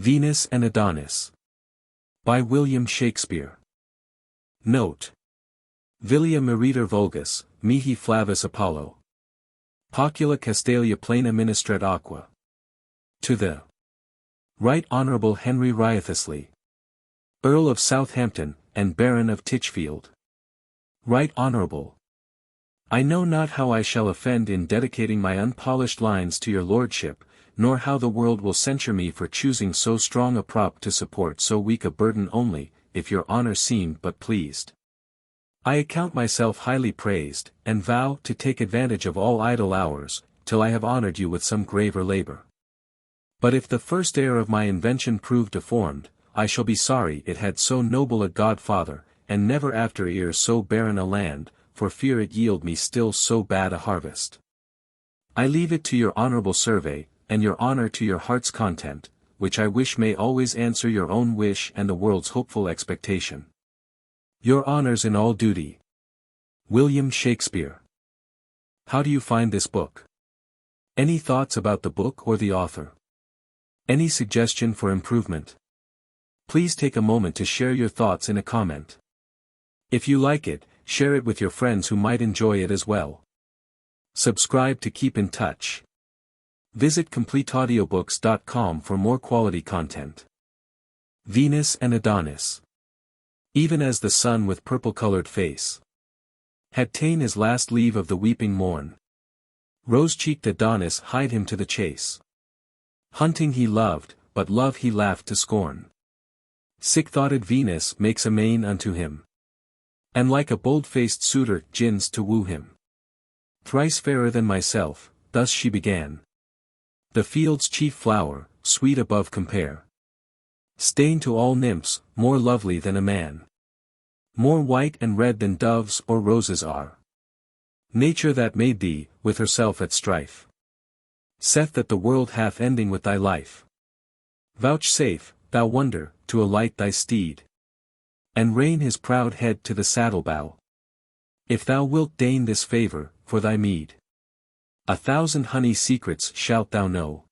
Venus and Adonis. By William Shakespeare. Note. Villia meriter vulgus, mihi flavus Apollo. Pocula Castalia plena ministret aqua. To the Right Honourable Henry Wriothesley, Earl of Southampton, and Baron of Titchfield. Right Honourable. I know not how I shall offend in dedicating my unpolished lines to your lordship, nor how the world will censure me for choosing so strong a prop to support so weak a burden only, if your honour seem but pleased. I account myself highly praised, and vow to take advantage of all idle hours, till I have honoured you with some graver labour. But if the first heir of my invention prove deformed, I shall be sorry it had so noble a godfather, and never after ere so barren a land, for fear it yield me still so bad a harvest. I leave it to your honourable survey, and your honour to your heart's content, which I wish may always answer your own wish and the world's hopeful expectation. Your honours in all duty. William Shakespeare. How do you find this book? Any thoughts about the book or the author? Any suggestion for improvement? Please take a moment to share your thoughts in a comment. If you like it, share it with your friends who might enjoy it as well. Subscribe to keep in touch. Visit CompleteAudiobooks.com for more quality content. Venus and Adonis. Even as the sun with purple-colored face had ta'en his last leave of the weeping morn, rose-cheeked Adonis hied him to the chase. Hunting he loved, but love he laughed to scorn. Sick-thoughted Venus makes a main unto him, and like a bold-faced suitor gins to woo him. Thrice fairer than myself, thus she began. The field's chief flower, sweet above compare. Stain to all nymphs, more lovely than a man. More white and red than doves or roses are. Nature that made thee, with herself at strife, saith that the world hath ending with thy life. Vouchsafe, thou wonder, to alight thy steed, and rein his proud head to the saddle-bow. If thou wilt deign this favour, for thy meed, 1,000 honey secrets shalt thou know.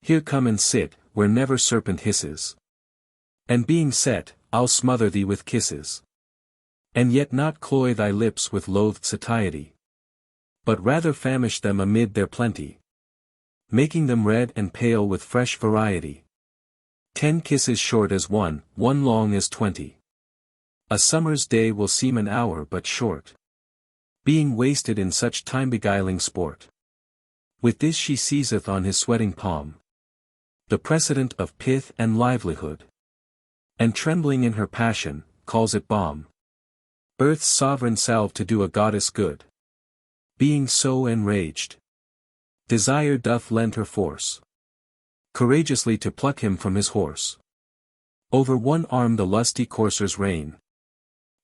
Here come and sit, where never serpent hisses. And being set, I'll smother thee with kisses. And yet not cloy thy lips with loathed satiety, but rather famish them amid their plenty, making them red and pale with fresh variety. 10 kisses short as one long as 20. A summer's day will seem an hour but short, being wasted in such time-beguiling sport. With this she seizeth on his sweating palm the precedent of pith and livelihood, and trembling in her passion, calls it balm, earth's sovereign salve to do a goddess good. Being so enraged, desire doth lend her force, courageously to pluck him from his horse. Over one arm the lusty coursers rein,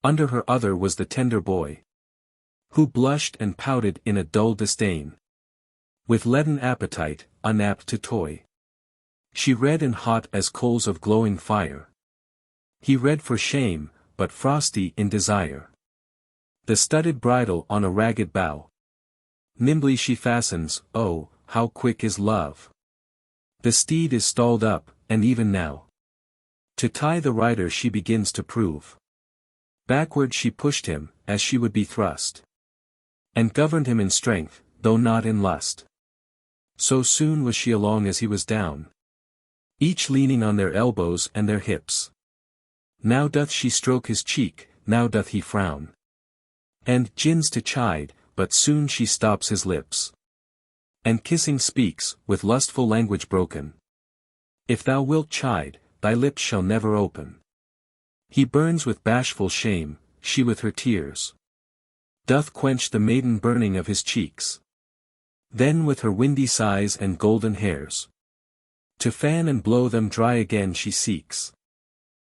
under her other was the tender boy, who blushed and pouted in a dull disdain, with leaden appetite, unapt to toy. She red and hot as coals of glowing fire. He red for shame, but frosty in desire. The studded bridle on a ragged bough, nimbly she fastens, oh, how quick is love! The steed is stalled up, and even now, to tie the rider she begins to prove. Backward she pushed him, as she would be thrust, and governed him in strength, though not in lust. So soon was she along as he was down, each leaning on their elbows and their hips. Now doth she stroke his cheek, now doth he frown, and gins to chide, but soon she stops his lips, and kissing speaks, with lustful language broken. If thou wilt chide, thy lips shall never open. He burns with bashful shame, she with her tears doth quench the maiden burning of his cheeks. Then with her windy sighs and golden hairs, to fan and blow them dry again she seeks.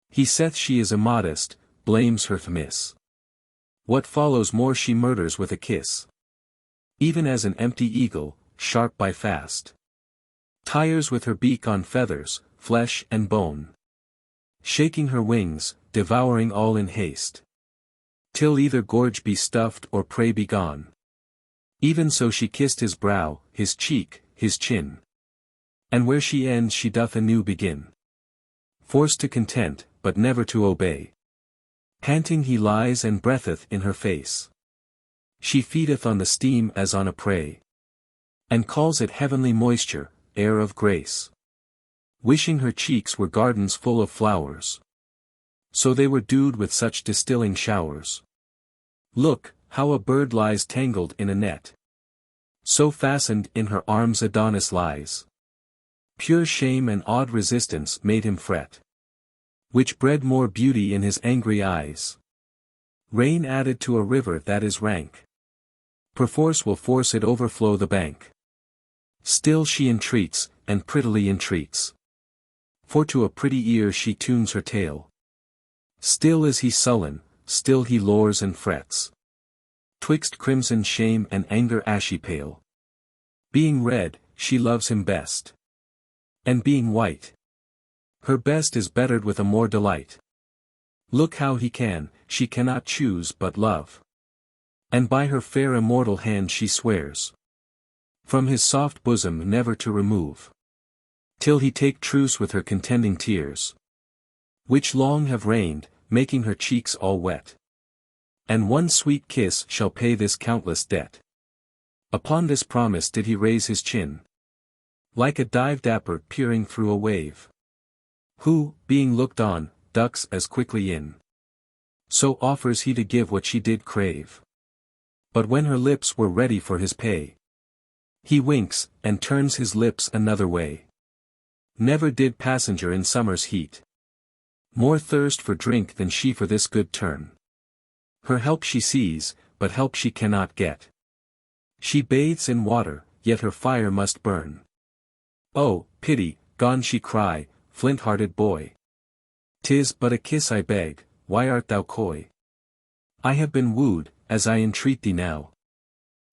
He saith she is immodest, blames her miss. What follows more she murders with a kiss. Even as an empty eagle, sharp by fast, tires with her beak on feathers, flesh and bone, shaking her wings, devouring all in haste, till either gorge be stuffed or prey be gone. Even so she kissed his brow, his cheek, his chin, and where she ends she doth anew begin. Forced to content, but never to obey. Panting he lies and breatheth in her face. She feedeth on the steam as on a prey, and calls it heavenly moisture, air of grace. Wishing her cheeks were gardens full of flowers, so they were dewed with such distilling showers. Look, how a bird lies tangled in a net, so fastened in her arms Adonis lies. Pure shame and odd resistance made him fret, which bred more beauty in his angry eyes. Rain added to a river that is rank, perforce will force it overflow the bank. Still she entreats, and prettily entreats, for to a pretty ear she tunes her tale. Still is he sullen, still he lures and frets, twixt crimson shame and anger ashy pale. Being red, she loves him best, and being white, her best is bettered with a more delight. Look how she cannot choose but love, and by her fair immortal hand she swears, from his soft bosom never to remove, till he take truce with her contending tears, which long have rained, making her cheeks all wet. And one sweet kiss shall pay this countless debt. Upon this promise did he raise his chin, like a dive dapper peering through a wave, who, being looked on, ducks as quickly in. So offers he to give what she did crave. But when her lips were ready for his pay, he winks, and turns his lips another way. Never did passenger in summer's heat more thirst for drink than she for this good turn. Her help she sees, but help she cannot get. She bathes in water, yet her fire must burn. Oh, pity, gone she cry, flint-hearted boy. 'Tis but a kiss I beg, why art thou coy? I have been wooed, as I entreat thee now,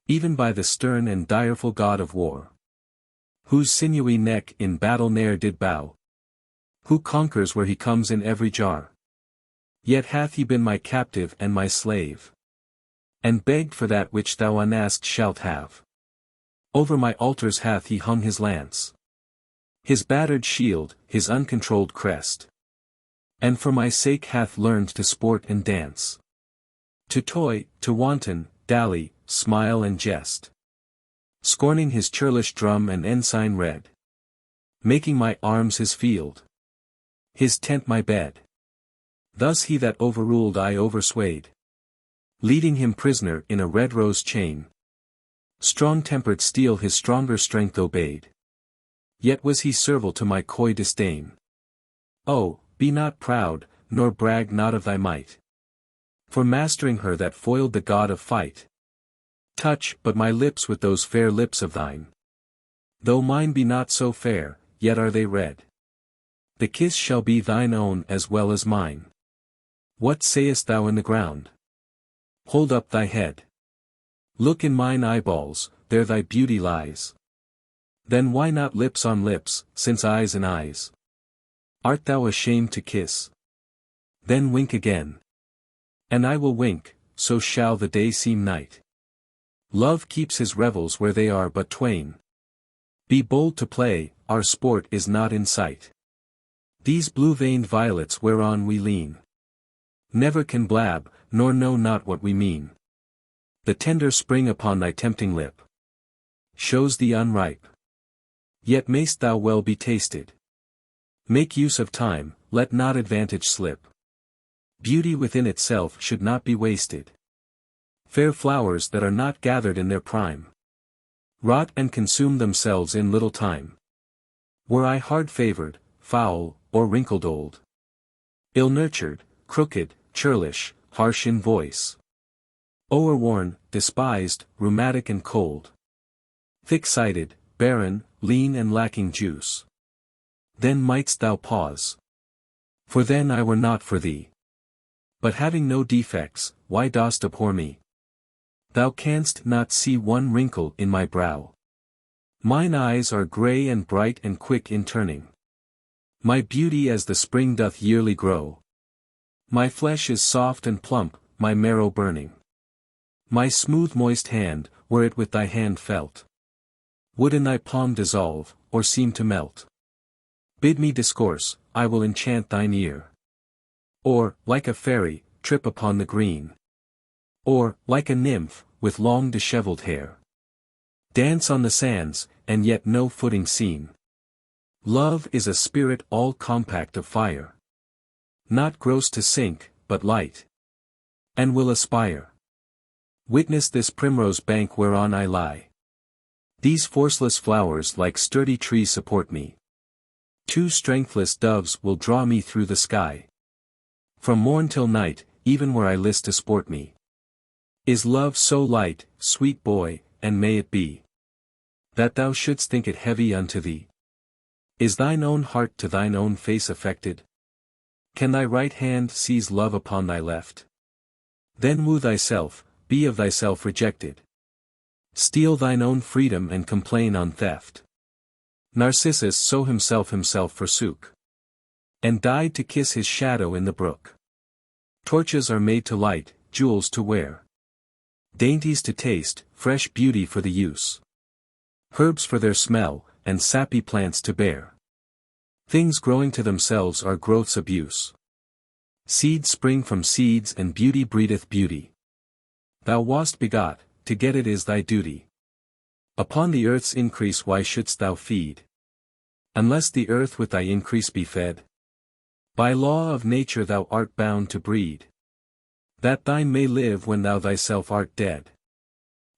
even by the stern and direful god of war, whose sinewy neck in battle ne'er did bow, who conquers where he comes in every jar. Yet hath he been my captive and my slave, and begged for that which thou unasked shalt have. Over my altars hath he hung his lance, his battered shield, his uncontrolled crest, and for my sake hath learned to sport and dance, to toy, to wanton, dally, smile and jest, scorning his churlish drum and ensign red, making my arms his field, his tent my bed. Thus he that overruled I overswayed, leading him prisoner in a red rose chain. Strong-tempered steel his stronger strength obeyed, yet was he servile to my coy disdain. Oh, be not proud, nor brag not of thy might, for mastering her that foiled the god of fight. Touch but my lips with those fair lips of thine. Though mine be not so fair, yet are they red. The kiss shall be thine own as well as mine. What sayest thou in the ground? Hold up thy head. Look in mine eyeballs, there thy beauty lies. Then why not lips on lips, since eyes in eyes? Art thou ashamed to kiss? Then wink again. And I will wink, so shall the day seem night. Love keeps his revels where they are but twain. Be bold to play, our sport is not in sight. These blue-veined violets whereon we lean never can blab, nor know not what we mean. The tender spring upon thy tempting lip shows thee unripe, yet mayst thou well be tasted. Make use of time, let not advantage slip. Beauty within itself should not be wasted. Fair flowers that are not gathered in their prime rot and consume themselves in little time. Were I hard-favored, foul, or wrinkled old, ill-nurtured, crooked, churlish, harsh in voice, o'erworn, despised, rheumatic and cold, thick-sided, barren, lean and lacking juice, then mightst thou pause. For then I were not for thee. But having no defects, why dost abhor me? Thou canst not see one wrinkle in my brow. Mine eyes are grey and bright and quick in turning. My beauty as the spring doth yearly grow. My flesh is soft and plump, my marrow burning. My smooth moist hand, were it with thy hand felt, would in thy palm dissolve, or seem to melt. Bid me discourse, I will enchant thine ear. Or, like a fairy, trip upon the green. Or, like a nymph, with long dishevelled hair. Dance on the sands, and yet no footing seen. Love is a spirit all compact of fire. Not gross to sink, but light. And will aspire. Witness this primrose bank whereon I lie. These forceless flowers like sturdy trees support me. Two strengthless doves will draw me through the sky. From morn till night, even where I list to sport me. Is love so light, sweet boy, and may it be, that thou shouldst think it heavy unto thee? Is thine own heart to thine own face affected? Can thy right hand seize love upon thy left? Then woo thyself, be of thyself rejected. Steal thine own freedom and complain on theft. Narcissus so himself forsook. And died to kiss his shadow in the brook. Torches are made to light, jewels to wear. Dainties to taste, fresh beauty for the use. Herbs for their smell, and sappy plants to bear. Things growing to themselves are growth's abuse. Seeds spring from seeds and beauty breedeth beauty. Thou wast begot, to get it is thy duty. Upon the earth's increase why shouldst thou feed? Unless the earth with thy increase be fed? By law of nature thou art bound to breed. That thine may live when thou thyself art dead.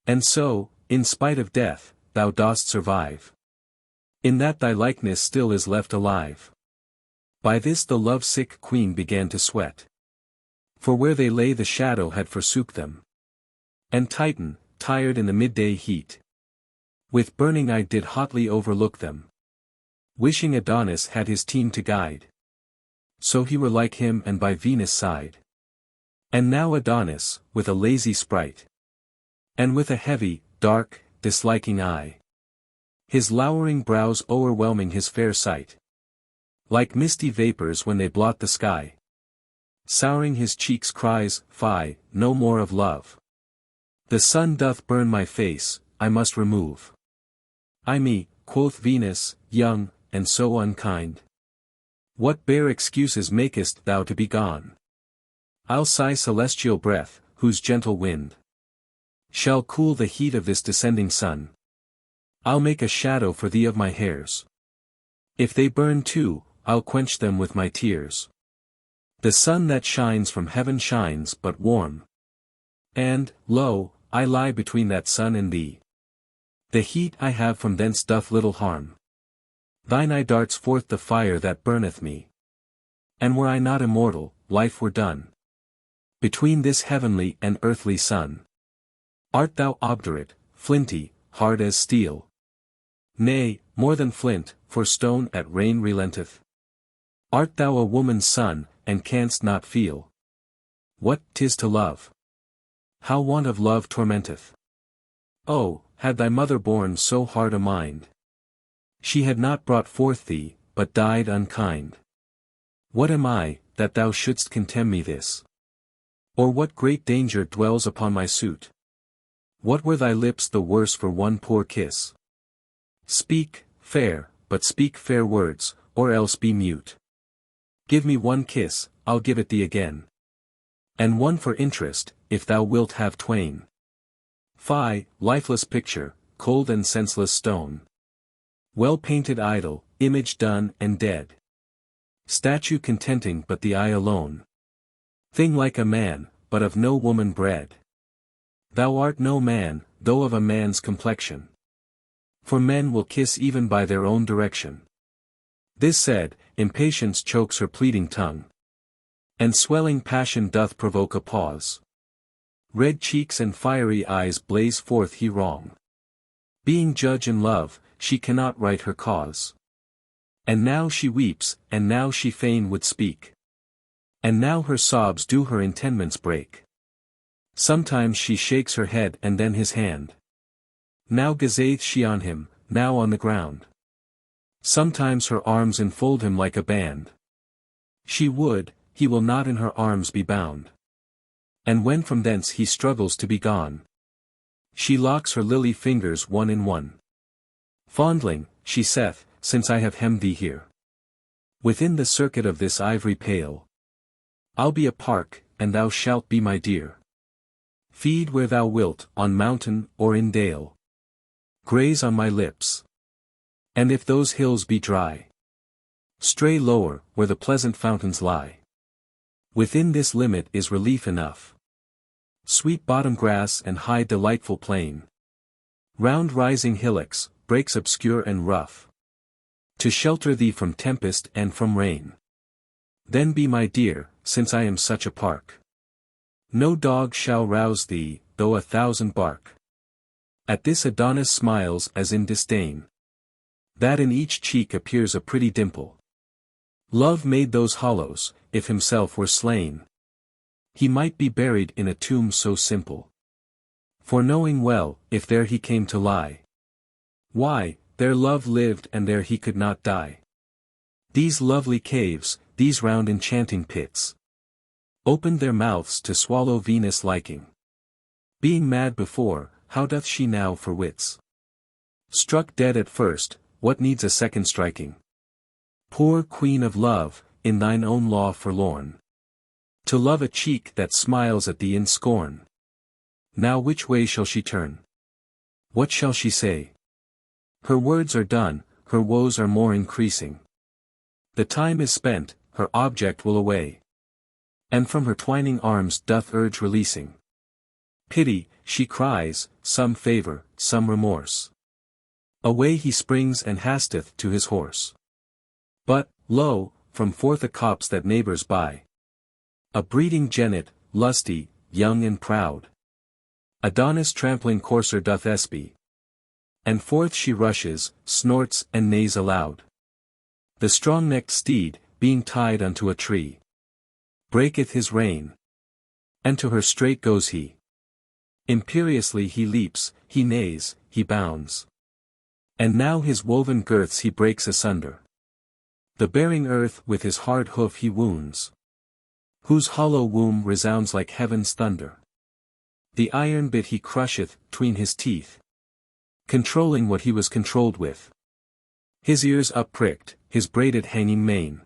And so, in spite of death, thou dost survive. In that thy likeness still is left alive. By this the love-sick queen began to sweat. For where they lay the shadow had forsook them. And Titan, tired in the midday heat, with burning eye did hotly overlook them. Wishing Adonis had his team to guide. So he were like him and by Venus' side. And now Adonis, with a lazy sprite. And with a heavy, dark, disliking eye. His lowering brows o'erwhelming his fair sight. Like misty vapors when they blot the sky. Souring his cheeks cries, fie, no more of love. The sun doth burn my face, I must remove. Ay me, quoth Venus, young, and so unkind. What bare excuses makest thou to be gone? I'll sigh celestial breath, whose gentle wind shall cool the heat of this descending sun. I'll make a shadow for thee of my hairs. If they burn too, I'll quench them with my tears. The sun that shines from heaven shines but warm. And, lo, I lie between that sun and thee. The heat I have from thence doth little harm. Thine eye darts forth the fire that burneth me. And were I not immortal, life were done. Between this heavenly and earthly sun. Art thou obdurate, flinty, hard as steel? Nay, more than flint, for stone at rain relenteth. Art thou a woman's son, and canst not feel what 'tis to love? How want of love tormenteth? Oh, had thy mother borne so hard a mind, she had not brought forth thee, but died unkind. What am I, that thou shouldst contemn me this? Or what great danger dwells upon my suit? What were thy lips the worse for one poor kiss? Speak, fair, but speak fair words, or else be mute. Give me one kiss, I'll give it thee again. And one for interest, if thou wilt have twain. Fie, lifeless picture, cold and senseless stone. Well-painted idol, image done and dead. Statue contenting but the eye alone. Thing like a man, but of no woman bred. Thou art no man, though of a man's complexion. For men will kiss even by their own direction. This said, impatience chokes her pleading tongue. And swelling passion doth provoke a pause. Red cheeks and fiery eyes blaze forth he wrong. Being judge in love, she cannot right her cause. And now she weeps, and now she fain would speak. And now her sobs do her intendments break. Sometimes she shakes her head and then his hand. Now gazeth she on him, now on the ground. Sometimes her arms enfold him like a band. She would, he will not in her arms be bound. And when from thence he struggles to be gone, she locks her lily fingers one in one. Fondling, she saith, since I have hemmed thee here, Within the circuit of this ivory pale, I'll be a park, and thou shalt be my deer. Feed where thou wilt, on mountain or in dale. Graze on my lips. And if those hills be dry, stray lower, where the pleasant fountains lie. Within this limit is relief enough. Sweet bottom grass and high delightful plain. Round rising hillocks, breaks obscure and rough. To shelter thee from tempest and from rain. Then be my dear, since I am such a park. No dog shall rouse thee, though 1,000 bark. At this Adonis smiles as in disdain. That in each cheek appears a pretty dimple. Love made those hollows, if himself were slain. He might be buried in a tomb so simple. For knowing well, if there he came to lie, why, there love lived and there he could not die. These lovely caves, these round enchanting pits, opened their mouths to swallow Venus liking. Being mad before, how doth she now for wits? Struck dead at first, what needs a second striking? Poor queen of love, in thine own law forlorn, to love a cheek that smiles at thee in scorn. Now which way shall she turn? What shall she say? Her words are done, her woes are more increasing. The time is spent, her object will away. And from her twining arms doth urge releasing. Pity, she cries, some favor, some remorse. Away he springs and hasteth to his horse. But, lo, from forth a copse that neighbors by. A breeding jennet, lusty, young and proud. Adonis trampling courser doth espy. And forth she rushes, snorts and neighs aloud. The strong-necked steed, being tied unto a tree, breaketh his rein. And to her straight goes he. Imperiously he leaps, he neighs, he bounds. And now his woven girths he breaks asunder. The bearing earth with his hard hoof he wounds, whose hollow womb resounds like heaven's thunder. The iron bit he crusheth 'tween his teeth, controlling what he was controlled with. His ears uppricked, his braided hanging mane,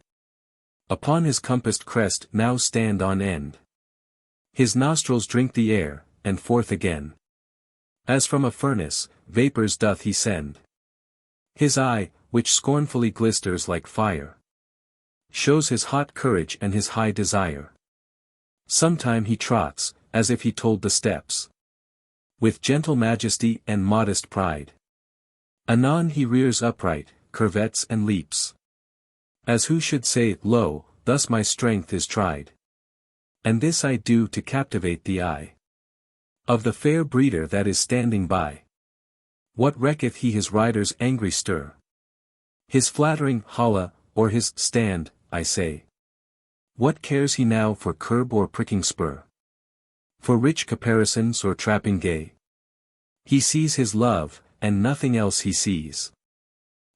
upon his compassed crest now stand on end. His nostrils drink the air, and forth again. As from a furnace, vapors doth he send. His eye, which scornfully glisters like fire, shows his hot courage and his high desire. Sometime he trots, as if he told the steps, with gentle majesty and modest pride. Anon he rears upright, curvets and leaps, as who should say, lo, thus my strength is tried. And this I do to captivate the eye of the fair breeder that is standing by. What recketh he his rider's angry stir? His flattering holla, or his stand, I say. What cares he now for curb or pricking spur? For rich caparisons or trapping gay? He sees his love, and nothing else he sees.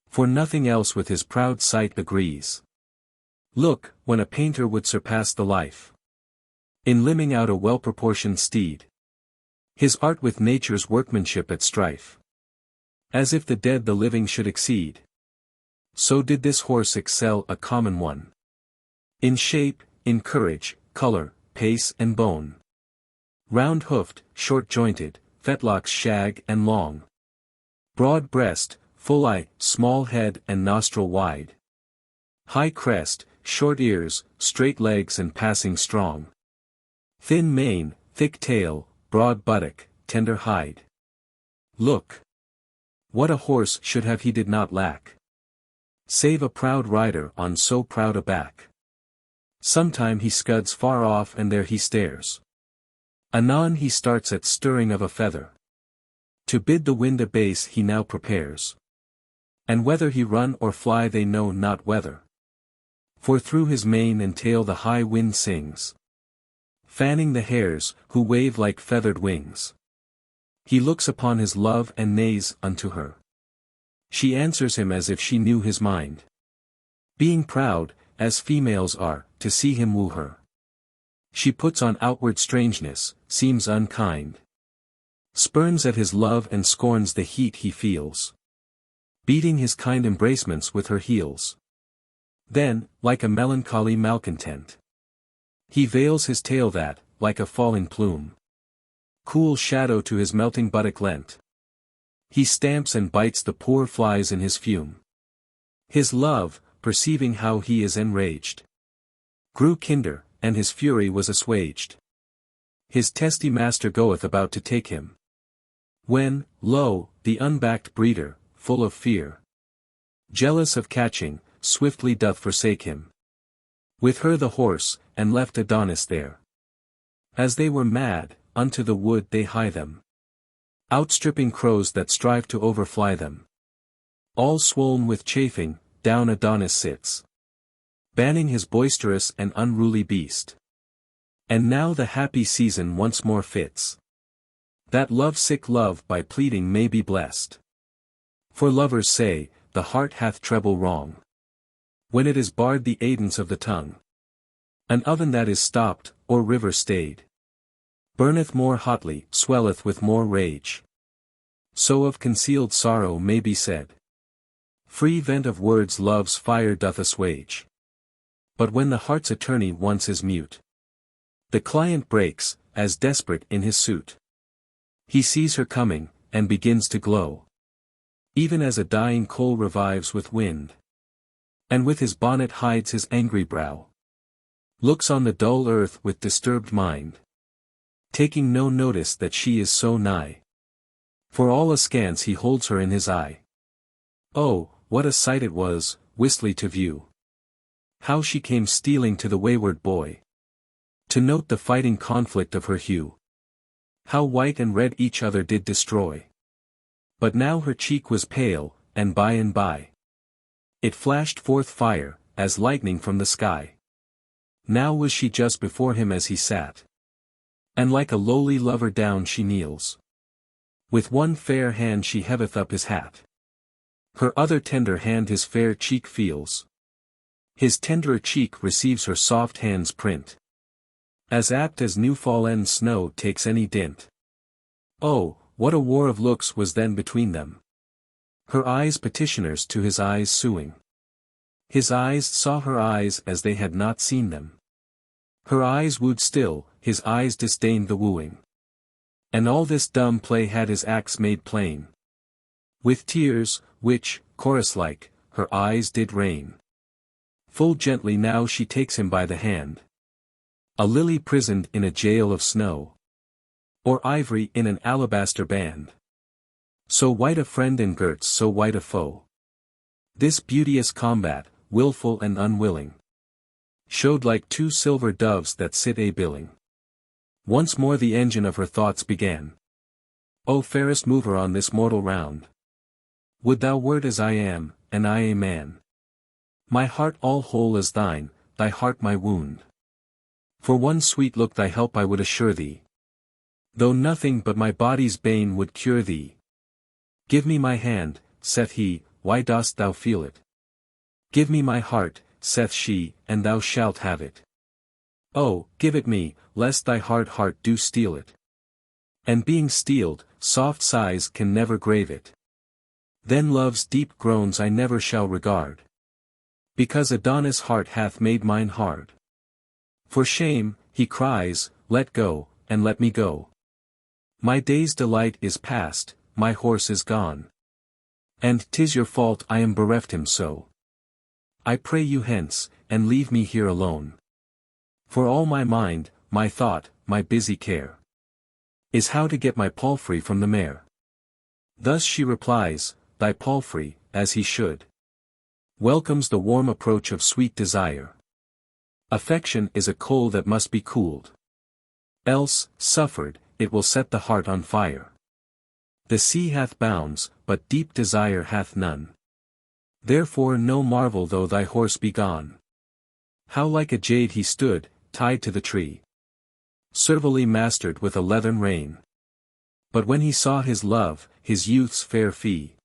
For nothing else with his proud sight agrees. Look, when a painter would surpass the life in limning out a well-proportioned steed, his art with nature's workmanship at strife, as if the dead the living should exceed. So did this horse excel a common one. In shape, in courage, color, pace and bone. Round-hoofed, short-jointed, fetlocks shag and long. Broad breast, full eye, small head and nostril wide. High crest, short ears, straight legs and passing strong. Thin mane, thick tail, broad buttock, tender hide. Look! What a horse should have he did not lack, save a proud rider on so proud a back. Sometime he scuds far off and there he stares. Anon he starts at stirring of a feather. To bid the wind abase he now prepares. And whether he run or fly they know not whether. For through his mane and tail the high wind sings, fanning the hairs, who wave like feathered wings. He looks upon his love and neighs unto her. She answers him as if she knew his mind. Being proud, as females are, to see him woo her. She puts on outward strangeness, seems unkind. Spurns at his love and scorns the heat he feels. Beating his kind embracements with her heels. Then, like a melancholy malcontent, he veils his tail that, like a falling plume, cool shadow to his melting buttock lent. He stamps and bites the poor flies in his fume. His love, perceiving how he is enraged, grew kinder, and his fury was assuaged. His testy master goeth about to take him, when, lo, the unbacked breeder, full of fear, jealous of catching, swiftly doth forsake him. With her the horse, and left Adonis there. As they were mad, unto the wood they hie them, outstripping crows that strive to overfly them. All swoln with chafing, down Adonis sits, banning his boisterous and unruly beast. And now the happy season once more fits, that love-sick love by pleading may be blessed. For lovers say, the heart hath treble wrong, when it is barred the aidance of the tongue. An oven that is stopped, or river stayed, burneth more hotly, swelleth with more rage. So of concealed sorrow may be said, free vent of words love's fire doth assuage. But when the heart's attorney once is mute, the client breaks, as desperate in his suit. He sees her coming, and begins to glow, even as a dying coal revives with wind, and with his bonnet hides his angry brow, looks on the dull earth with disturbed mind, taking no notice that she is so nigh. For all askance he holds her in his eye. Oh, what a sight it was, wistly to view, how she came stealing to the wayward boy, to note the fighting conflict of her hue. How white and red each other did destroy. But now her cheek was pale, and by, it flashed forth fire, as lightning from the sky. Now was she just before him as he sat, and like a lowly lover down she kneels. With one fair hand she heaveth up his hat, her other tender hand his fair cheek feels. His tenderer cheek receives her soft hand's print, as apt as new-fallen snow takes any dint. Oh, what a war of looks was then between them! Her eyes petitioners to his eyes suing. His eyes saw her eyes as they had not seen them. Her eyes wooed still, his eyes disdained the wooing. And all this dumb play had his acts made plain, with tears, which, chorus-like, her eyes did rain. Full gently now she takes him by the hand, a lily prisoned in a jail of snow, or ivory in an alabaster band. So white a friend and girts so white a foe. This beauteous combat, wilful and unwilling, showed like two silver doves that sit a-billing. Once more the engine of her thoughts began. O fairest mover on this mortal round, would thou wert as I am, and I a man. My heart all whole as thine, thy heart my wound. For one sweet look thy help I would assure thee, though nothing but my body's bane would cure thee. Give me my hand, saith he, why dost thou feel it? Give me my heart, saith she, and thou shalt have it. Oh, give it me, lest thy hard heart do steal it. And being steeled, soft sighs can never grave it. Then love's deep groans I never shall regard, because Adonis' heart hath made mine hard. For shame, he cries, let go, and let me go. My day's delight is past, my horse is gone. And 'tis your fault I am bereft him so. I pray you hence, and leave me here alone. For all my mind, my thought, my busy care, is how to get my palfrey from the mare. Thus she replies, thy palfrey, as he should, welcomes the warm approach of sweet desire. Affection is a coal that must be cooled, else, suffered, it will set the heart on fire. The sea hath bounds, but deep desire hath none. Therefore no marvel though thy horse be gone. How like a jade he stood, tied to the tree, servilely mastered with a leathern rein. But when he saw his love, his youth's fair fee,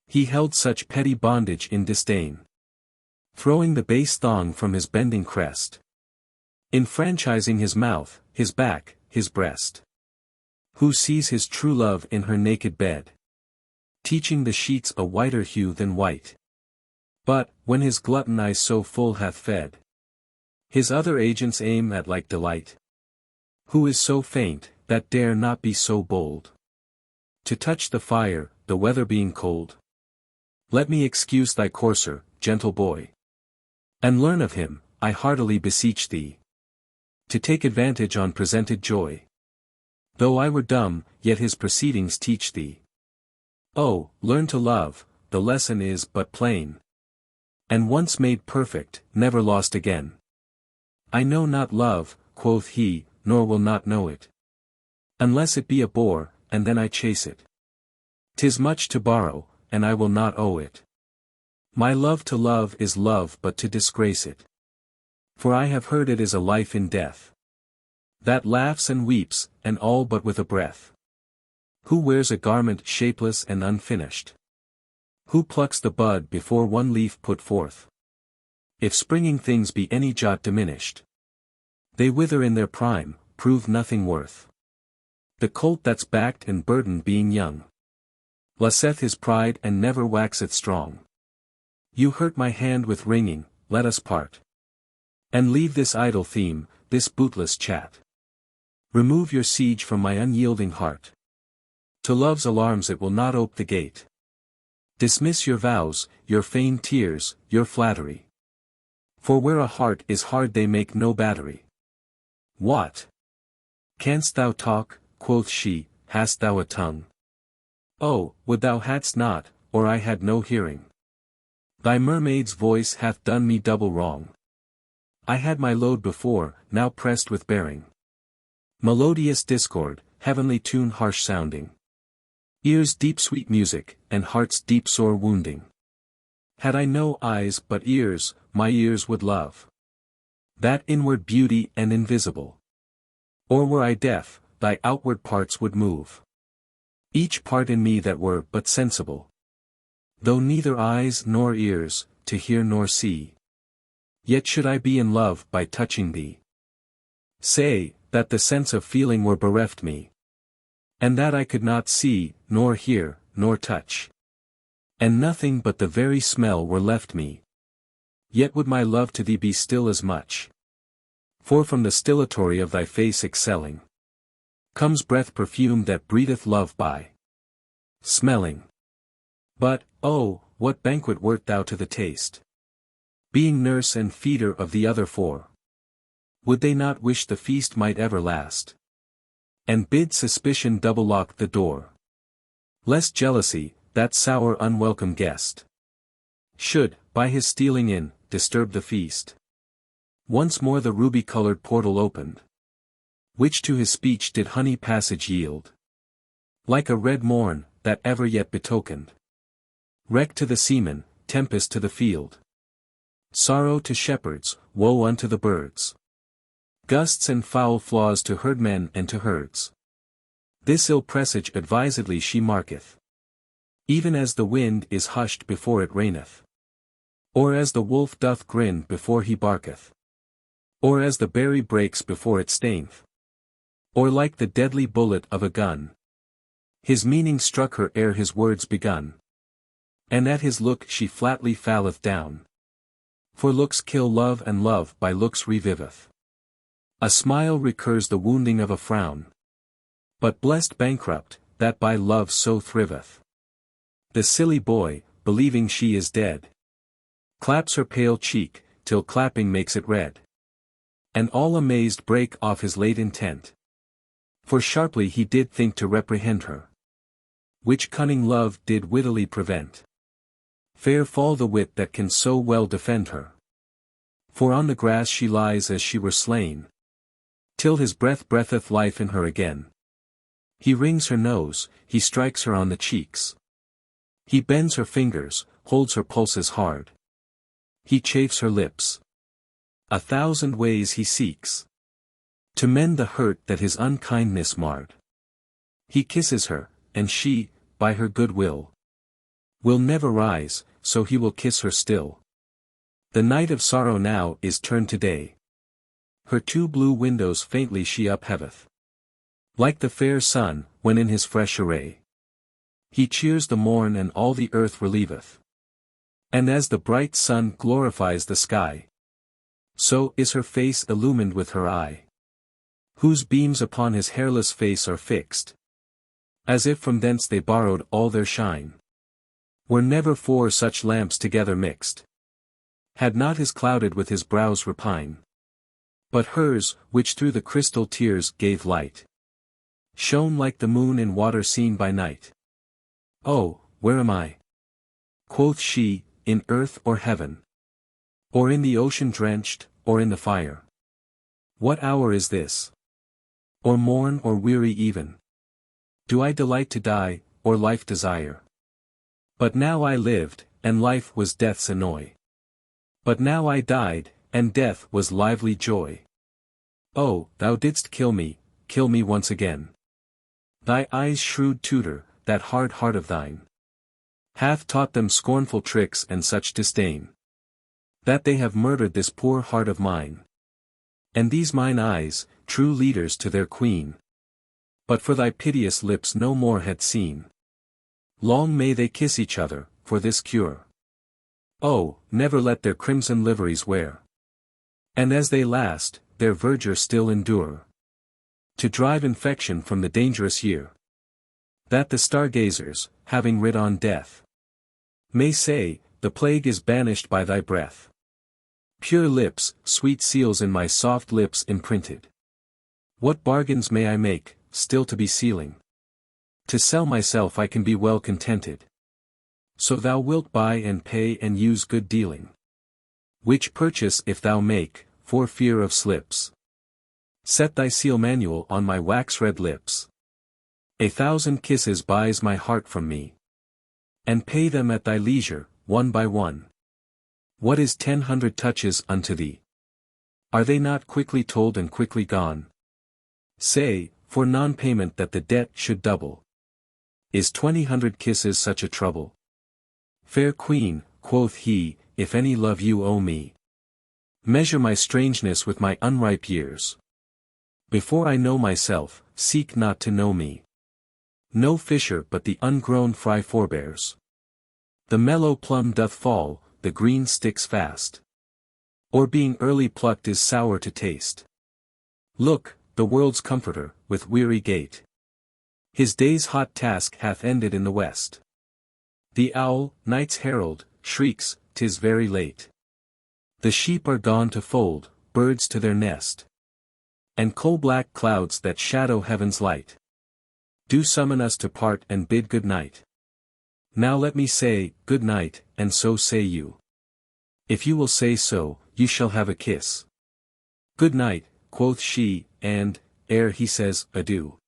he held such petty bondage in disdain, throwing the base thong from his bending crest, enfranchising his mouth, his back, his breast. Who sees his true love in her naked bed, teaching the sheets a whiter hue than white. But, when his glutton eye so full hath fed, his other agents aim at like delight. Who is so faint, that dare not be so bold to touch the fire, the weather being cold? Let me excuse thy courser, gentle boy, and learn of him, I heartily beseech thee, to take advantage on presented joy. Though I were dumb, yet his proceedings teach thee. Oh, learn to love, the lesson is but plain, and once made perfect, never lost again. I know not love, quoth he, nor will not know it, unless it be a bore, and then I chase it. 'Tis much to borrow, and I will not owe it. My love to love is love but to disgrace it. For I have heard it is a life in death, that laughs and weeps, and all but with a breath. Who wears a garment shapeless and unfinished? Who plucks the bud before one leaf put forth? If springing things be any jot diminished, they wither in their prime, prove nothing worth. The colt that's backed and burdened being young, lesseth his pride and never waxeth strong. You hurt my hand with wringing, let us part, and leave this idle theme, this bootless chat. Remove your siege from my unyielding heart. To love's alarms it will not ope the gate. Dismiss your vows, your feigned tears, your flattery. For where a heart is hard they make no battery. What? Canst thou talk, quoth she, hast thou a tongue? Oh, would thou hadst not, or I had no hearing. Thy mermaid's voice hath done me double wrong. I had my load before, now pressed with bearing. Melodious discord, heavenly tune harsh sounding. Ears deep sweet music, and heart's deep sore wounding. Had I no eyes but ears, my ears would love that inward beauty and invisible. Or were I deaf, thy outward parts would move, each part in me that were but sensible. Though neither eyes nor ears, to hear nor see, yet should I be in love by touching thee. Say, that the sense of feeling were bereft me, and that I could not see, nor hear, nor touch, and nothing but the very smell were left me. Yet would my love to thee be still as much. For from the stillatory of thy face excelling, comes breath perfumed that breatheth love by smelling. But, oh, what banquet wert thou to the taste, being nurse and feeder of the other four? Would they not wish the feast might ever last, and bid suspicion double lock the door, lest jealousy, that sour unwelcome guest, should, by his stealing in, disturb the feast? Once more the ruby-colored portal opened, which to his speech did honey passage yield, like a red morn, that ever yet betokened wreck to the seaman, tempest to the field, sorrow to shepherds, woe unto the birds, gusts and foul flaws to herdmen and to herds. This ill presage advisedly she marketh, even as the wind is hushed before it raineth, or as the wolf doth grin before he barketh, or as the berry breaks before it staineth, or like the deadly bullet of a gun. His meaning struck her ere his words begun, and at his look she flatly falleth down. For looks kill love and love by looks reviveth. A smile recurs the wounding of a frown. But blessed bankrupt, that by love so thriveth. The silly boy, believing she is dead, claps her pale cheek, till clapping makes it red. And all amazed break off his late intent. For sharply he did think to reprehend her, which cunning love did wittily prevent. Fair fall the wit that can so well defend her. For on the grass she lies as she were slain, till his breath breatheth life in her again. He wrings her nose, he strikes her on the cheeks. He bends her fingers, holds her pulses hard. He chafes her lips. 1,000 ways he seeks to mend the hurt that his unkindness marred. He kisses her, and she, by her good will never rise, so he will kiss her still. The night of sorrow now is turned to day. Her two blue windows faintly she upheveth, like the fair sun, when in his fresh array he cheers the morn and all the earth relieveth. And as the bright sun glorifies the sky, so is her face illumined with her eye, whose beams upon his hairless face are fixed, as if from thence they borrowed all their shine. Were never four such lamps together mixed, had not his clouded with his brows repine. But hers, which through the crystal tears gave light, shone like the moon in water seen by night. Oh, where am I? Quoth she, in earth or heaven? Or in the ocean drenched, or in the fire? What hour is this? Or morn or weary even? Do I delight to die, or life desire? But now I lived, and life was death's annoy. But now I died, and death was lively joy. Oh, thou didst kill me once again. Thy eyes' shrewd tutor, that hard heart of thine, hath taught them scornful tricks and such disdain, that they have murdered this poor heart of mine. And these mine eyes, true leaders to their queen, but for thy piteous lips no more had seen. Long may they kiss each other, for this cure. Oh, never let their crimson liveries wear, and as they last, their verdure still endure, to drive infection from the dangerous year, that the stargazers, having rid on death, may say, the plague is banished by thy breath. Pure lips, sweet seals in my soft lips imprinted. What bargains may I make, still to be sealing? To sell myself I can be well contented. So thou wilt buy and pay and use good dealing. Which purchase if thou make, for fear of slips, set thy seal manual on my wax-red lips. 1,000 kisses buys my heart from me, and pay them at thy leisure, one by one. What is 100 touches unto thee? Are they not quickly told and quickly gone? Say, for non-payment that the debt should double. Is 200 kisses such a trouble? Fair queen, quoth he, if any love you owe me, measure my strangeness with my unripe years. Before I know myself, seek not to know me. No fisher but the ungrown fry forbears. The mellow plum doth fall, the green sticks fast. Or being early plucked is sour to taste. Look, the world's comforter, with weary gait, his day's hot task hath ended in the west. The owl, night's herald, shrieks, 'tis very late. The sheep are gone to fold, birds to their nest, and coal-black clouds that shadow heaven's light do summon us to part and bid good night. Now let me say, good night, and so say you. If you will say so, you shall have a kiss. Good night, quoth she, and, ere he says, adieu,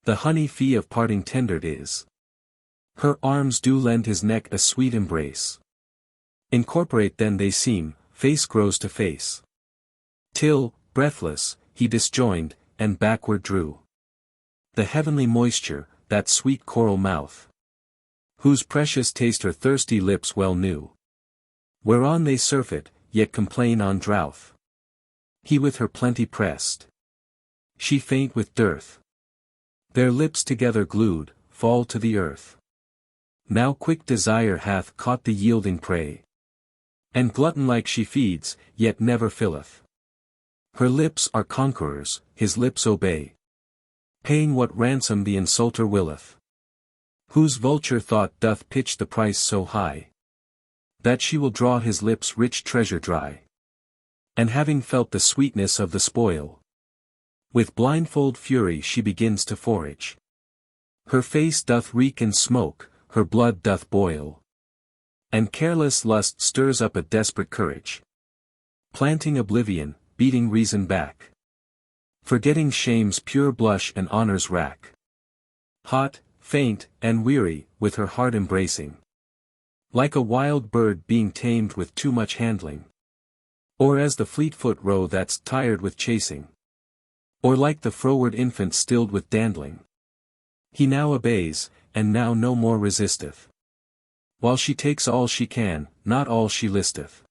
the honey fee of parting tendered is. Her arms do lend his neck a sweet embrace. Incorporate then they seem, face grows to face. Till, breathless, he disjoined, and backward drew the heavenly moisture, that sweet coral mouth, whose precious taste her thirsty lips well knew. Whereon they surfeit, yet complain on drouth. He with her plenty pressed, she faint with dearth. Their lips together glued, fall to the earth. Now quick desire hath caught the yielding prey, and glutton-like she feeds, yet never filleth. Her lips are conquerors, his lips obey, paying what ransom the insulter willeth. Whose vulture thought doth pitch the price so high, that she will draw his lips' rich treasure dry. And having felt the sweetness of the spoil, with blindfold fury she begins to forage. Her face doth reek and smoke, her blood doth boil, and careless lust stirs up a desperate courage, planting oblivion, beating reason back, forgetting shame's pure blush and honor's rack. Hot, faint, and weary, with her heart embracing, like a wild bird being tamed with too much handling, or as the fleet-foot roe that's tired with chasing, or like the froward infant stilled with dandling. He now obeys, and now no more resisteth, while she takes all she can, not all she listeth.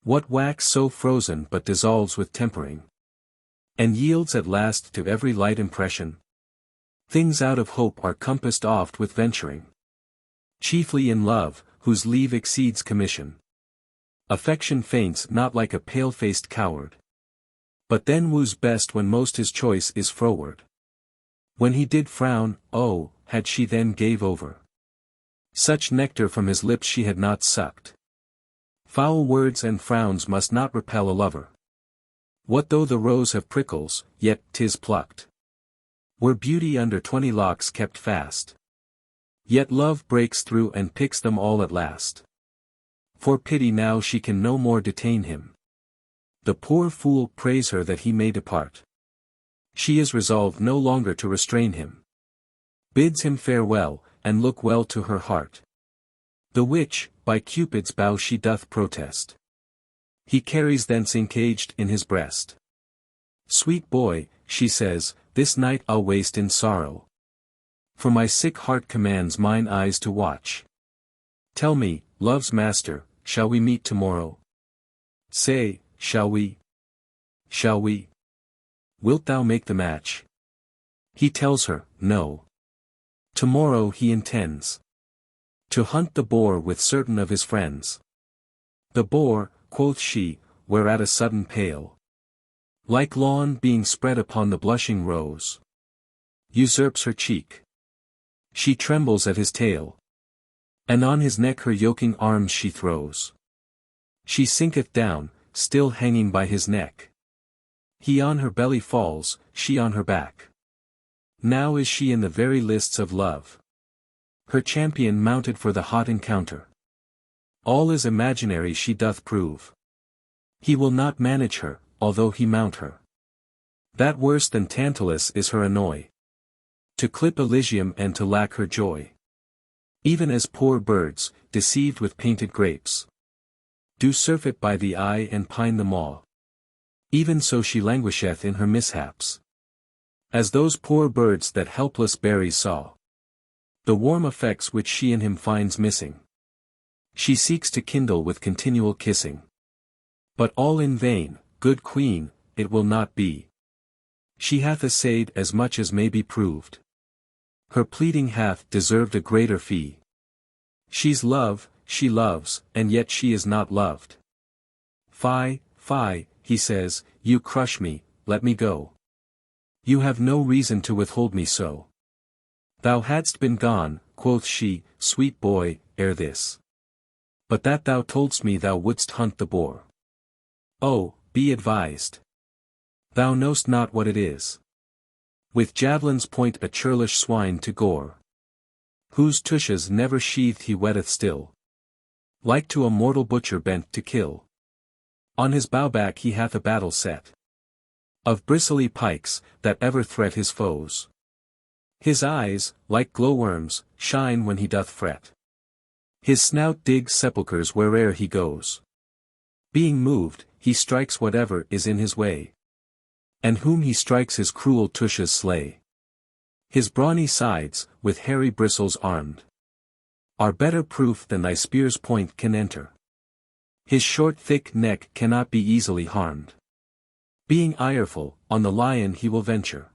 What wax so frozen but dissolves with tempering, and yields at last to every light impression? Things out of hope are compassed oft with venturing, chiefly in love, whose leave exceeds commission. Affection faints not like a pale-faced coward. But then woos best when most his choice is froward. When he did frown, oh, had she then gave over. Such nectar from his lips she had not sucked. Foul words and frowns must not repel a lover. What though the rose have prickles, yet 'tis plucked. Were beauty under 20 locks kept fast. Yet love breaks through and picks them all at last. For pity now she can no more detain him. The poor fool prays her that he may depart. She is resolved no longer to restrain him. Bids him farewell, and look well to her heart. The which, by Cupid's bow she doth protest. He carries thence encaged in his breast. Sweet boy, she says, this night I'll waste in sorrow. For my sick heart commands mine eyes to watch. Tell me, love's master, shall we meet tomorrow? Say, shall we? Shall we? Wilt thou make the match? He tells her, no. Tomorrow he intends to hunt the boar with certain of his friends. The boar, quoth she, whereat a sudden pale, like lawn being spread upon the blushing rose, usurps her cheek. She trembles at his tail, and on his neck her yoking arms she throws. She sinketh down, still hanging by his neck. He on her belly falls, she on her back. Now is she in the very lists of love. Her champion mounted for the hot encounter. All is imaginary she doth prove. He will not manage her, although he mount her. That worse than Tantalus is her annoy. To clip Elysium and to lack her joy. Even as poor birds, deceived with painted grapes, do surfeit by the eye and pine the maw. Even so she languisheth in her mishaps. As those poor birds that helpless berries saw. The warm effects which she in him finds missing, she seeks to kindle with continual kissing. But all in vain, good queen, it will not be. She hath essayed as much as may be proved. Her pleading hath deserved a greater fee. She's love, she loves, and yet she is not loved. Fie, fie, he says, you crush me, let me go. You have no reason to withhold me so. Thou hadst been gone, quoth she, sweet boy, ere this. But that thou toldst me thou wouldst hunt the boar. Oh, be advised. Thou know'st not what it is. With javelins point a churlish swine to gore. Whose tushes never sheathed he wetteth still. Like to a mortal butcher bent to kill. On his bowback he hath a battle set. Of bristly pikes, that ever threat his foes. His eyes, like glowworms, shine when he doth fret. His snout digs sepulchres where'er he goes. Being moved, he strikes whatever is in his way. And whom he strikes his cruel tushes slay. His brawny sides, with hairy bristles armed, are better proof than thy spear's point can enter. His short thick neck cannot be easily harmed. Being ireful, on the lion he will venture.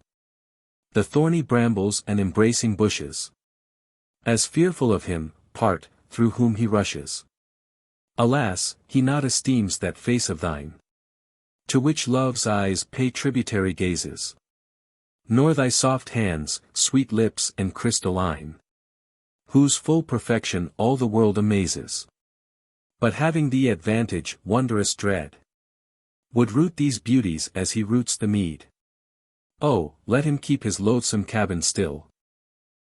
The thorny brambles and embracing bushes, as fearful of him, part, through whom he rushes. Alas, he not esteems that face of thine, to which love's eyes pay tributary gazes. Nor thy soft hands, sweet lips and crystalline, whose full perfection all the world amazes. But having thee advantage, wondrous dread, would root these beauties as he roots the mead. Oh, let him keep his loathsome cabin still.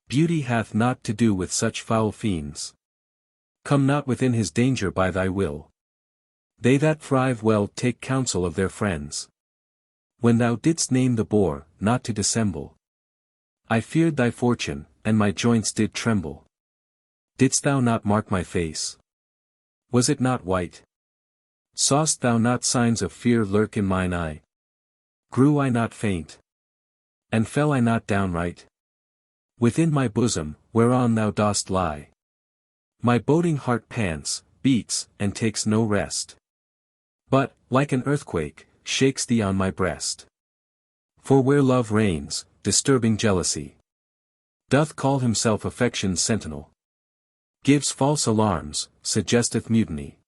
Beauty hath naught to do with such foul fiends. Come not within his danger by thy will. They that thrive well take counsel of their friends. When thou didst name the boar, not to dissemble, I feared thy fortune, and my joints did tremble. Didst thou not mark my face? Was it not white? Saw'st thou not signs of fear lurk in mine eye? Grew I not faint? And fell I not downright? Within my bosom, whereon thou dost lie, my boding heart pants, beats, and takes no rest. But, like an earthquake, shakes thee on my breast. For where love reigns, disturbing jealousy doth call himself affection's sentinel. Gives false alarms, suggesteth mutiny.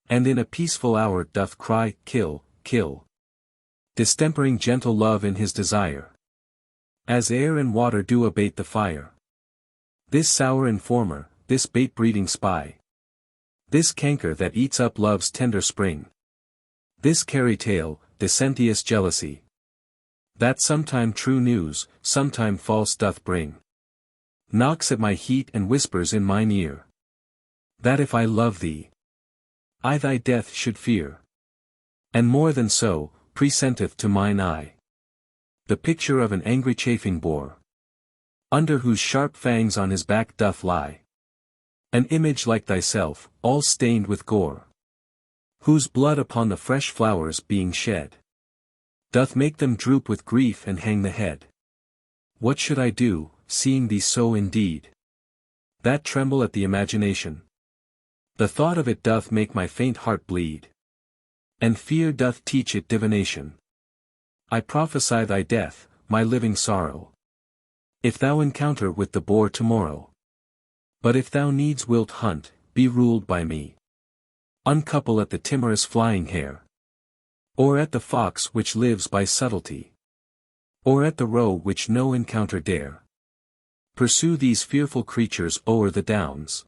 And in a peaceful hour doth cry, kill, kill. Distempering gentle love in his desire. As air and water do abate the fire. This sour informer, this bait-breeding spy. This canker that eats up love's tender spring. This carry-tale, dissentious jealousy. That sometime true news, sometime false doth bring. Knocks at my heat and whispers in mine ear. That if I love thee, I thy death should fear. And more than so, presenteth to mine eye the picture of an angry chafing boar, under whose sharp fangs on his back doth lie an image like thyself, all stained with gore, whose blood upon the fresh flowers being shed doth make them droop with grief and hang the head. What should I do, seeing thee so indeed, that tremble at the imagination? The thought of it doth make my faint heart bleed, and fear doth teach it divination. I prophesy thy death, my living sorrow, if thou encounter with the boar tomorrow. But if thou needs wilt hunt, be ruled by me. Uncouple at the timorous flying hare, or at the fox which lives by subtlety, or at the roe which no encounter dare. Pursue these fearful creatures o'er the downs,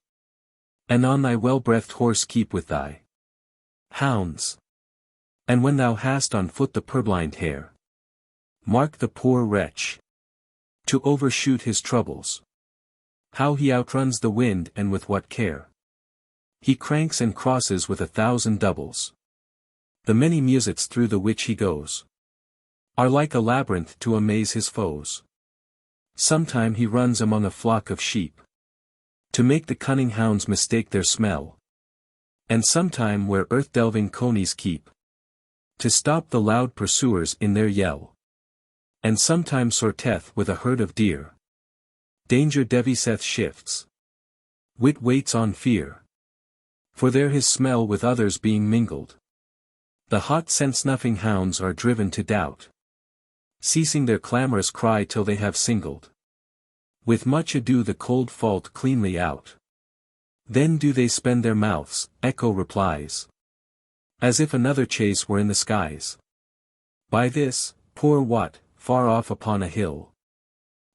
and on thy well-breathed horse keep with thy hounds. And when thou hast on foot the purblind hare, mark the poor wretch, to overshoot his troubles. How he outruns the wind and with what care he cranks and crosses with 1,000 doubles. The many musets through the which he goes are like a labyrinth to amaze his foes. Sometime he runs among a flock of sheep, to make the cunning hounds mistake their smell. And sometime where earth-delving conies keep, to stop the loud pursuers in their yell. And sometime sorteth with a herd of deer. Danger deviseth shifts. Wit waits on fear. For there his smell with others being mingled, the hot scent-snuffing hounds are driven to doubt, ceasing their clamorous cry till they have singled with much ado the cold fault cleanly out. Then do they spend their mouths, echo replies, as if another chase were in the skies. By this, poor Wat, far off upon a hill,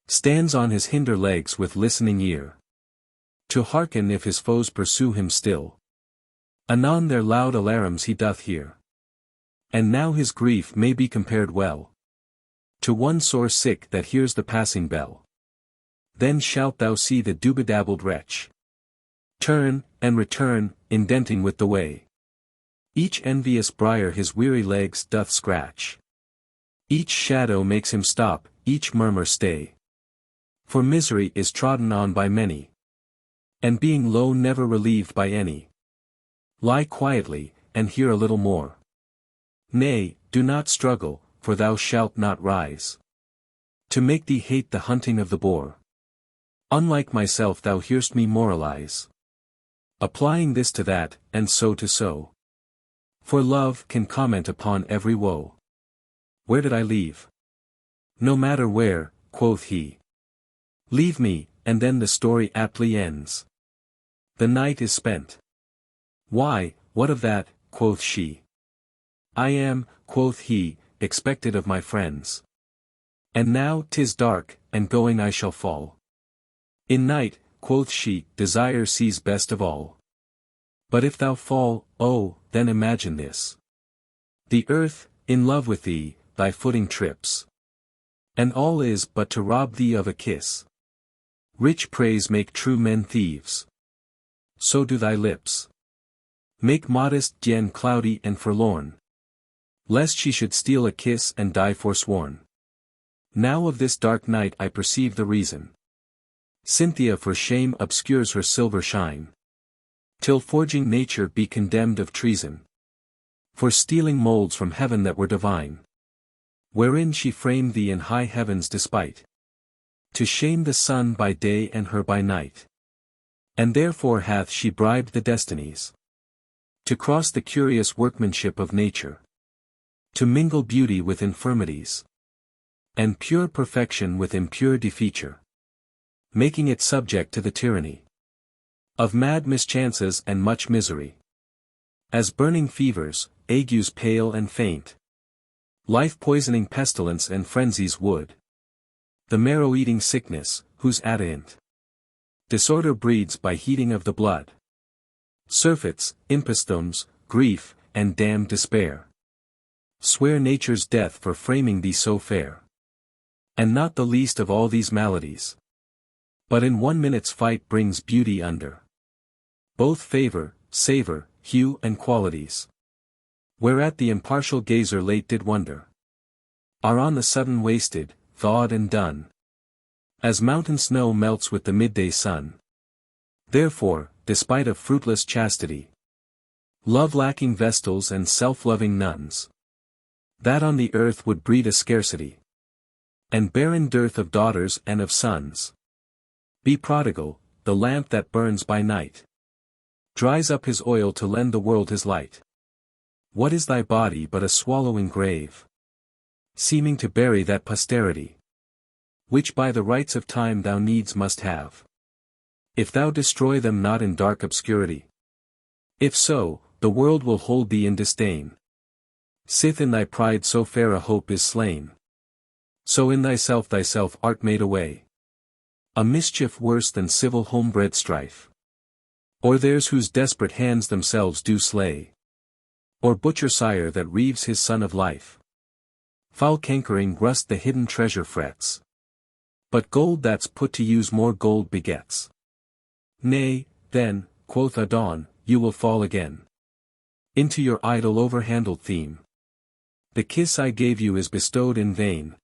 stands on his hinder legs with listening ear, to hearken if his foes pursue him still. Anon their loud alarums he doth hear, and now his grief may be compared well to one sore sick that hears the passing bell. Then shalt thou see the dubidabbled wretch turn, and return, indenting with the way. Each envious briar his weary legs doth scratch. Each shadow makes him stop, each murmur stay. For misery is trodden on by many, and being low never relieved by any. Lie quietly, and hear a little more. Nay, do not struggle, for thou shalt not rise to make thee hate the hunting of the boar. Unlike myself thou hear'st me moralize, applying this to that, and so to so. For love can comment upon every woe. Where did I leave? No matter where, quoth he. Leave me, and then the story aptly ends. The night is spent. Why, what of that, quoth she. I am, quoth he, expected of my friends. And now 'tis dark, and going I shall fall. In night, quoth she, desire sees best of all. But if thou fall, oh, then imagine this. The earth, in love with thee, thy footing trips. And all is but to rob thee of a kiss. Rich praise make true men thieves. So do thy lips. Make modest Jen cloudy and forlorn, lest she should steal a kiss and die forsworn. Now of this dark night I perceive the reason. Cynthia for shame obscures her silver shine, till forging nature be condemned of treason. For stealing moulds from heaven that were divine, wherein she framed thee in high heaven's despite, to shame the sun by day and her by night. And therefore hath she bribed the destinies to cross the curious workmanship of nature, to mingle beauty with infirmities, and pure perfection with impure defeature, making it subject to the tyranny Of mad mischances and much misery. As burning fevers, agues pale and faint. Life-poisoning pestilence and frenzies would. The marrow-eating sickness, whose adient disorder breeds by heating of the blood. Surfeits, imposthumes, grief, and damned despair. Swear nature's death for framing thee so fair. And not the least of all these maladies. But in 1 minute's fight brings beauty under. Both favor, savor, hue and qualities. Whereat the impartial gazer late did wonder. Are on the sudden wasted, thawed and done. As mountain snow melts with the midday sun. Therefore, despite of fruitless chastity. Love-lacking vestals and self-loving nuns. That on the earth would breed a scarcity. And barren dearth of daughters and of sons. Be prodigal, the lamp that burns by night. Dries up his oil to lend the world his light. What is thy body but a swallowing grave? Seeming to bury that posterity. Which by the rights of time thou needs must have. If thou destroy them not in dark obscurity. If so, the world will hold thee in disdain. Sith in thy pride so fair a hope is slain. So in thyself art made away. A mischief worse than civil homebred strife. Or theirs whose desperate hands themselves do slay. Or butcher sire that reaves his son of life. Foul cankering rust the hidden treasure frets. But gold that's put to use more gold begets. Nay, then, quoth Adonis, you will fall again. Into your idle overhandled theme. The kiss I gave you is bestowed in vain.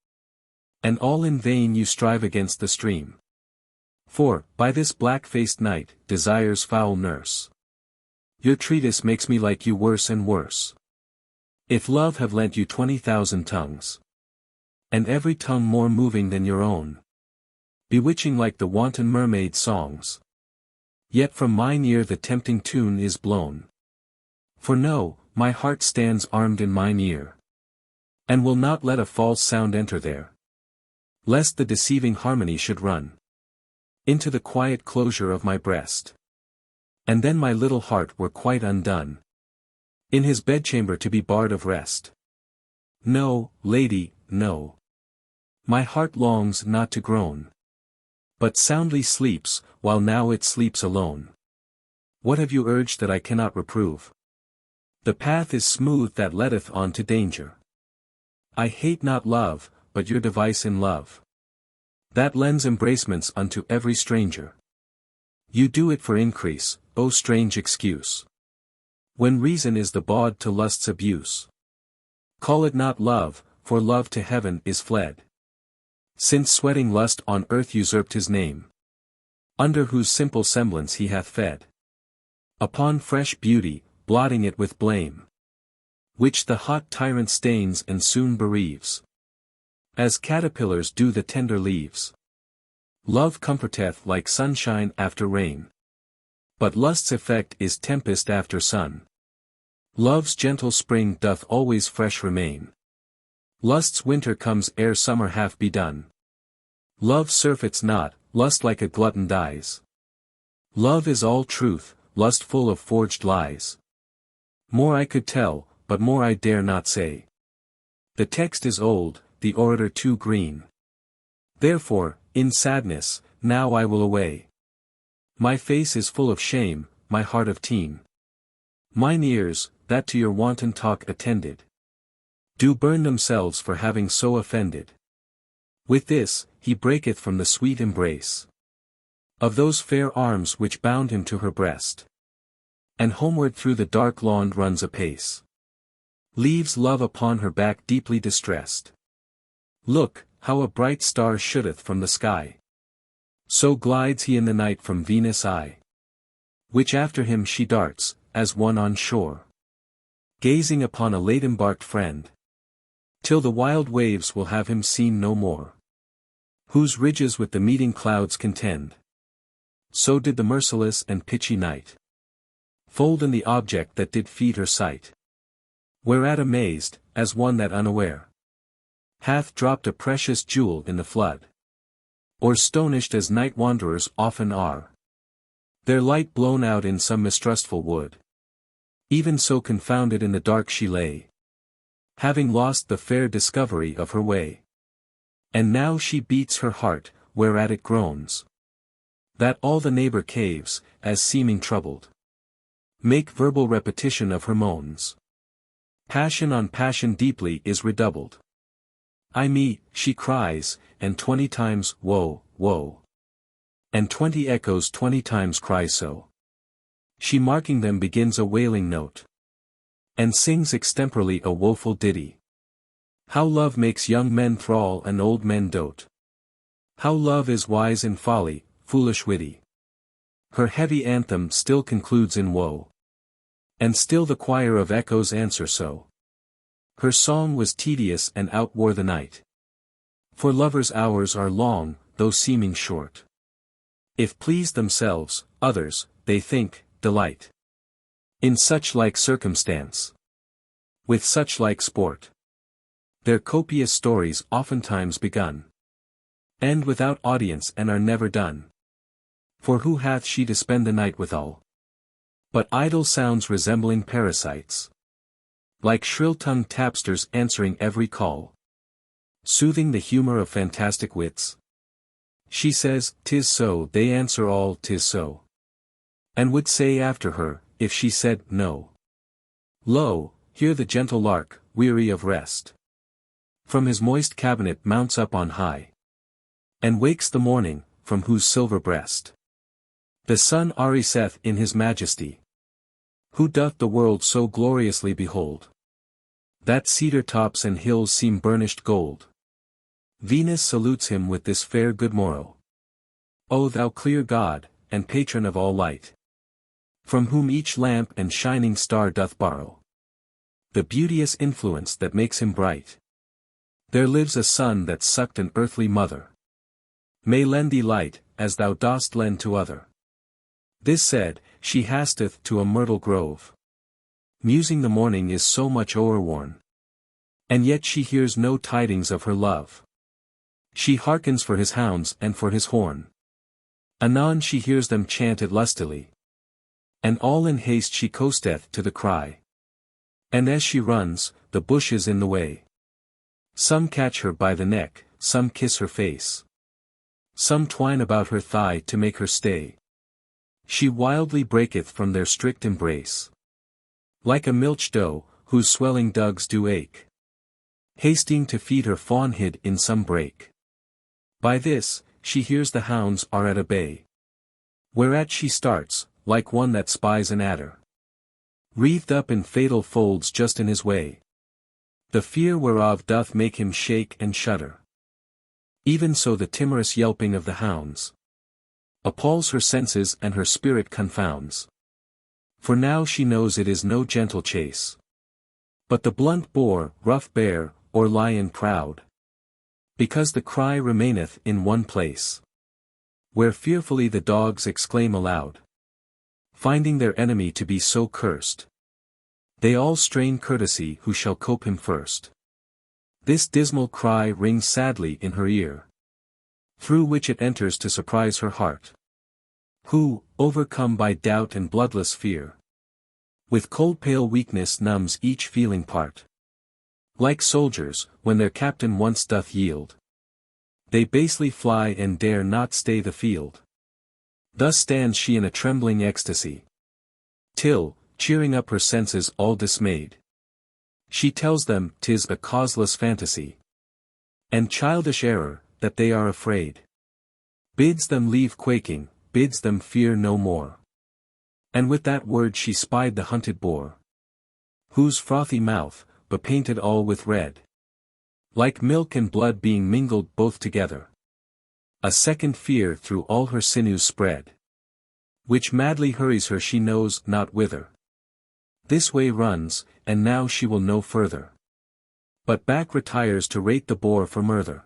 And all in vain you strive against the stream. For, by this black-faced night, desire's foul nurse. Your treatise makes me like you worse and worse. If love have lent you 20,000 tongues. And every tongue more moving than your own. Bewitching like the wanton mermaid songs. Yet from mine ear the tempting tune is blown. For know, my heart stands armed in mine ear. And will not let a false sound enter there. Lest the deceiving harmony should run. Into the quiet closure of my breast. And then my little heart were quite undone. In his bedchamber to be barred of rest. No, lady, no. My heart longs not to groan. But soundly sleeps, while now it sleeps alone. What have you urged that I cannot reprove? The path is smooth that leadeth on to danger. I hate not love, but your device in love. That lends embracements unto every stranger. You do it for increase, O strange excuse. When reason is the bawd to lust's abuse. Call it not love, for love to heaven is fled. Since sweating lust on earth usurped his name. Under whose simple semblance he hath fed. Upon fresh beauty, blotting it with blame. Which the hot tyrant stains and soon bereaves. As caterpillars do the tender leaves. Love comforteth like sunshine after rain. But lust's effect is tempest after sun. Love's gentle spring doth always fresh remain. Lust's winter comes ere summer hath bedone. Love surfeits not, lust like a glutton dies. Love is all truth, lust full of forged lies. More I could tell, but more I dare not say. The text is old, the orator too green. Therefore, in sadness, now I will away. My face is full of shame, my heart of teen. Mine ears, that to your wanton talk attended, do burn themselves for having so offended. With this, he breaketh from the sweet embrace of those fair arms which bound him to her breast. And homeward through the dark lawn runs apace. Leaves love upon her back deeply distressed. Look, how a bright star shooteth from the sky. So glides he in the night from Venus' eye. Which after him she darts, as one on shore. Gazing upon a late embarked friend. Till the wild waves will have him seen no more. Whose ridges with the meeting clouds contend. So did the merciless and pitchy night. Fold in the object that did feed her sight. Whereat amazed, as one that unaware hath dropped a precious jewel in the flood. Or stonished as night wanderers often are. Their light blown out in some mistrustful wood. Even so confounded in the dark she lay, having lost the fair discovery of her way. And now she beats her heart, whereat it groans, that all the neighbor caves, as seeming troubled, make verbal repetition of her moans. Passion on passion deeply is redoubled. "Ay me," she cries, and 20 times, "Woe, woe." And 20 echoes 20 times cry so. She marking them begins a wailing note, and sings extemporally a woeful ditty. How love makes young men thrall and old men dote. How love is wise in folly, foolish witty. Her heavy anthem still concludes in woe, and still the choir of echoes answer so. Her song was tedious and outwore the night. For lovers' hours are long, though seeming short. If pleased themselves, others, they think, delight. In such like circumstance, with such like sport, their copious stories oftentimes begun, end without audience and are never done. For who hath she to spend the night withal, but idle sounds resembling parasites, like shrill-tongued tapsters answering every call, soothing the humor of fantastic wits. She says, "'Tis so," they answer all, "'Tis so," and would say after her, if she said, "No." Lo, here the gentle lark, weary of rest, from his moist cabinet mounts up on high, and wakes the morning, from whose silver breast the sun ariseth in his majesty. Who doth the world so gloriously behold, that cedar tops and hills seem burnished gold? Venus salutes him with this fair good morrow. O thou clear God, and patron of all light, from whom each lamp and shining star doth borrow the beauteous influence that makes him bright. There lives a son that sucked an earthly mother, may lend thee light, as thou dost lend to other. This said, she hasteth to a myrtle grove, musing the morning is so much o'erworn, and yet she hears no tidings of her love. She hearkens for his hounds and for his horn. Anon she hears them chant it lustily, and all in haste she coasteth to the cry. And as she runs, the bush is in the way. Some catch her by the neck, some kiss her face, some twine about her thigh to make her stay. She wildly breaketh from their strict embrace, like a milch doe, whose swelling dugs do ache, hasting to feed her fawn hid in some brake. By this, she hears the hounds are at a bay, whereat she starts, like one that spies an adder, wreathed up in fatal folds just in his way. The fear whereof doth make him shake and shudder. Even so the timorous yelping of the hounds appalls her senses and her spirit confounds. For now she knows it is no gentle chase, but the blunt boar, rough bear, or lion proud. Because the cry remaineth in one place, where fearfully the dogs exclaim aloud, finding their enemy to be so cursed. They all strain courtesy who shall cope him first. This dismal cry rings sadly in her ear, through which it enters to surprise her heart, who, overcome by doubt and bloodless fear, with cold pale weakness numbs each feeling part. Like soldiers, when their captain once doth yield, they basely fly and dare not stay the field. Thus stands she in a trembling ecstasy, till, cheering up her senses all dismayed, she tells them 'tis a causeless fantasy, and childish error, that they are afraid. Bids them leave quaking, bids them fear no more. And with that word she spied the hunted boar, whose frothy mouth, bepainted all with red, like milk and blood being mingled both together, a second fear through all her sinews spread, which madly hurries her she knows not whither. This way runs, and now she will no further, but back retires to rate the boar for murther.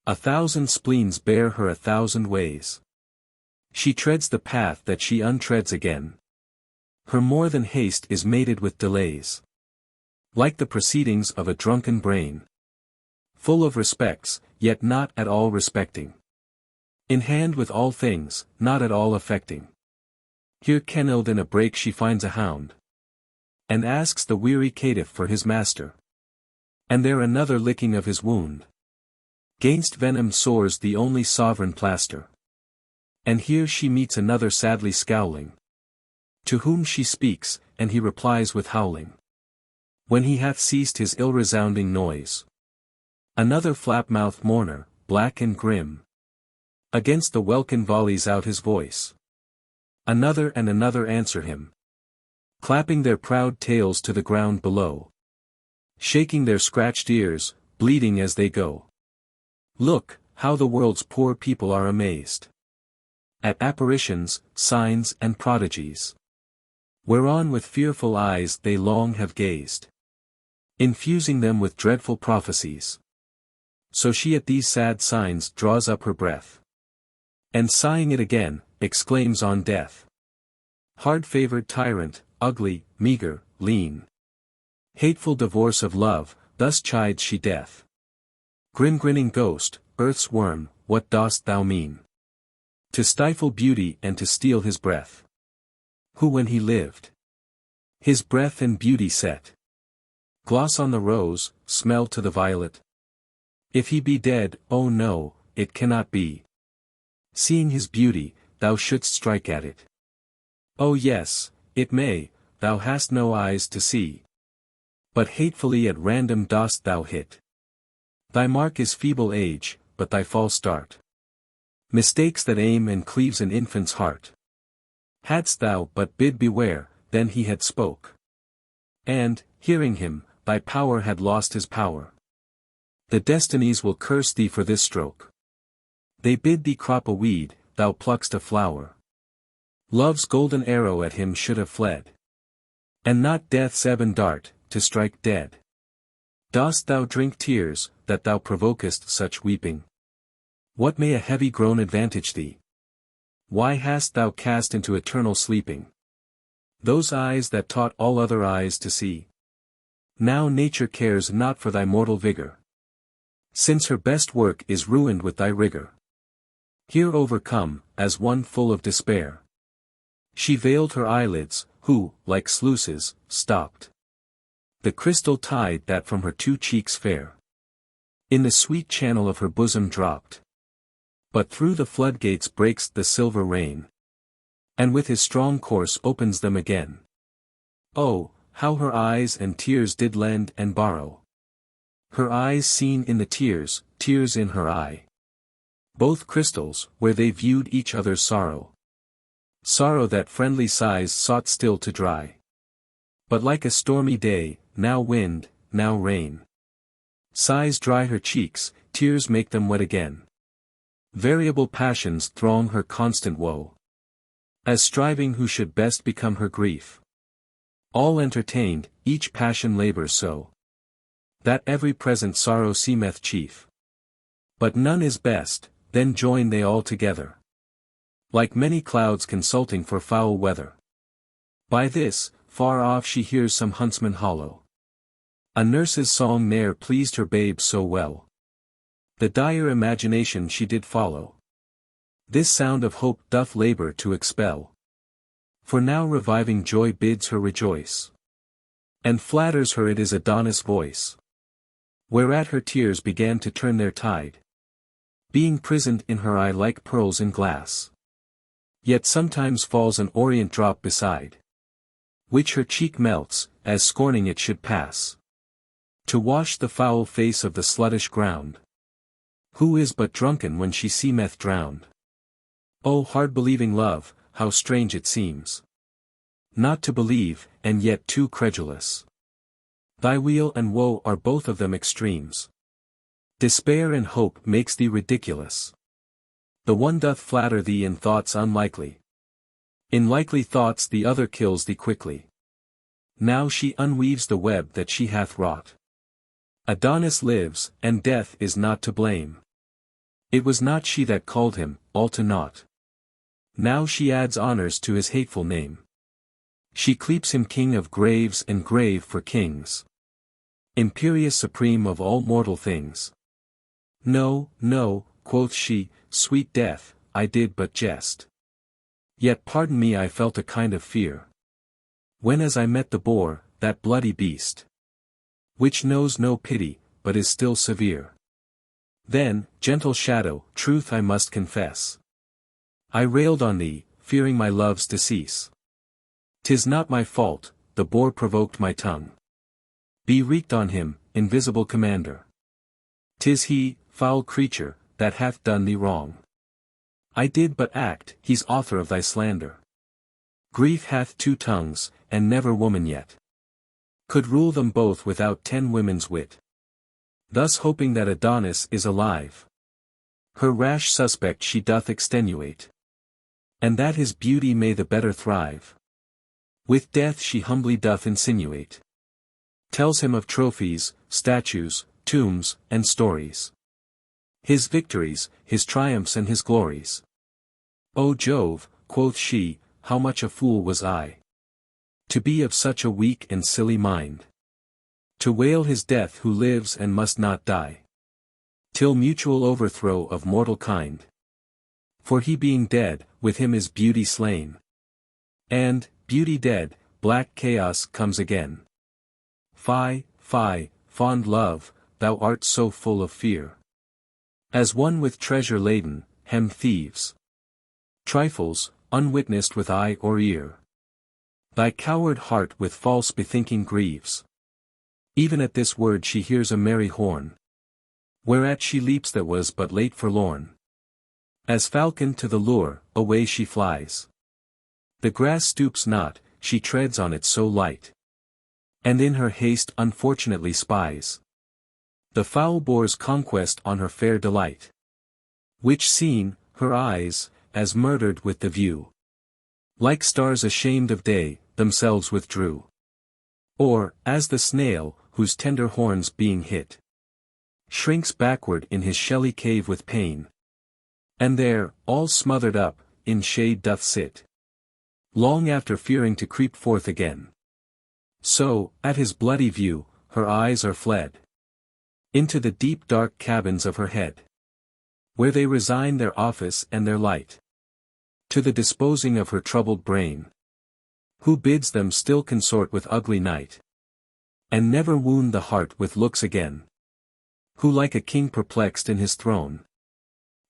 1,000 spleens bear her 1,000 ways. She treads the path that she untreads again. Her more than haste is mated with delays, like the proceedings of a drunken brain, full of respects, yet not at all respecting, in hand with all things, not at all affecting. Here kennelled in a brake she finds a hound, and asks the weary caitiff for his master. And there another licking of his wound. Gainst venom sores the only sovereign plaster. And here she meets another sadly scowling, to whom she speaks, and he replies with howling. When he hath ceased his ill-resounding noise, another flap-mouthed mourner, black and grim, against the welkin volleys out his voice. Another and another answer him, clapping their proud tails to the ground below, shaking their scratched ears, bleeding as they go. Look, how the world's poor people are amazed at apparitions, signs and prodigies, whereon with fearful eyes they long have gazed, infusing them with dreadful prophecies. So she at these sad signs draws up her breath, and sighing it again, exclaims on death. Hard-favored tyrant, ugly, meager, lean, hateful divorce of love, thus chides she death. Grin-grinning ghost, earth's worm, what dost thou mean? To stifle beauty and to steal his breath. Who when he lived, his breath and beauty set gloss on the rose, smell to the violet. If he be dead, oh no, it cannot be. Seeing his beauty, thou shouldst strike at it. Oh yes, it may, thou hast no eyes to see. But hatefully at random dost thou hit. Thy mark is feeble age, but thy false dart mistakes that aim and cleaves an infant's heart. Hadst thou but bid beware, then he had spoke. And, hearing him, thy power had lost his power. The destinies will curse thee for this stroke. They bid thee crop a weed, thou pluck'st a flower. Love's golden arrow at him should have fled, and not death's ebon dart, to strike dead. Dost thou drink tears, that thou provokest such weeping? What may a heavy groan advantage thee? Why hast thou cast into eternal sleeping those eyes that taught all other eyes to see? Now nature cares not for thy mortal vigor, since her best work is ruined with thy rigor. Here overcome, as one full of despair, she veiled her eyelids, who, like sluices, stopped the crystal tide that from her two cheeks fair in the sweet channel of her bosom dropped. But through the floodgates breaks the silver rain, and with his strong course opens them again. Oh, how her eyes and tears did lend and borrow! Her eyes seen in the tears, tears in her eye. Both crystals, where they viewed each other's sorrow. Sorrow that friendly sighs sought still to dry. But like a stormy day, now wind, now rain. Sighs dry her cheeks, tears make them wet again. Variable passions throng her constant woe, as striving who should best become her grief. All entertained, each passion labors so, that every present sorrow seemeth chief. But none is best, then join they all together, like many clouds consulting for foul weather. By this, far off she hears some huntsman hollow. A nurse's song ne'er pleased her babe so well. The dire imagination she did follow. This sound of hope doth labour to expel. For now reviving joy bids her rejoice, and flatters her it is Adonis' voice. Whereat her tears began to turn their tide, being prisoned in her eye like pearls in glass. Yet sometimes falls an orient drop beside, which her cheek melts, as scorning it should pass, to wash the foul face of the sluttish ground. Who is but drunken when she seemeth drowned? O hard-believing love, how strange it seems, not to believe, and yet too credulous. Thy weal and woe are both of them extremes. Despair and hope makes thee ridiculous. The one doth flatter thee in thoughts unlikely. In likely thoughts the other kills thee quickly. Now she unweaves the web that she hath wrought. Adonis lives, and death is not to blame. It was not she that called him, all to naught. Now she adds honors to his hateful name. She cleeps him king of graves and grave for kings, imperious supreme of all mortal things. No, no, quoth she, sweet death, I did but jest. Yet pardon me, I felt a kind of fear, when as I met the boar, that bloody beast, which knows no pity, but is still severe. Then, gentle shadow, truth I must confess, I railed on thee, fearing my love's decease. 'Tis not my fault, the boar provoked my tongue. Be wreaked on him, invisible commander. 'Tis he, foul creature, that hath done thee wrong. I did but act, he's author of thy slander. Grief hath two tongues, and never woman yet could rule them both without 10 women's wit. Thus hoping that Adonis is alive, her rash suspect she doth extenuate, and that his beauty may the better thrive, with death she humbly doth insinuate. Tells him of trophies, statues, tombs, and stories, his victories, his triumphs and his glories. O Jove, quoth she, how much a fool was I, to be of such a weak and silly mind, to wail his death who lives and must not die, till mutual overthrow of mortal kind. For he being dead, with him is beauty slain. And, beauty dead, black chaos comes again. Fie, fie, fond love, thou art so full of fear. As one with treasure laden, hem thieves. Trifles, unwitnessed with eye or ear. Thy coward heart with false bethinking grieves. Even at this word she hears a merry horn, whereat she leaps that was but late forlorn. As falcon to the lure, away she flies. The grass stoops not, she treads on it so light, and in her haste unfortunately spies the foul boar's conquest on her fair delight. Which seen, her eyes, as murdered with the view, like stars ashamed of day, themselves withdrew. Or, as the snail, whose tender horns being hit, shrinks backward in his shelly cave with pain, and there, all smothered up, in shade doth sit, long after fearing to creep forth again. So, at his bloody view, her eyes are fled into the deep dark cabins of her head, where they resign their office and their light to the disposing of her troubled brain, who bids them still consort with ugly night, and never wound the heart with looks again, who like a king perplexed in his throne,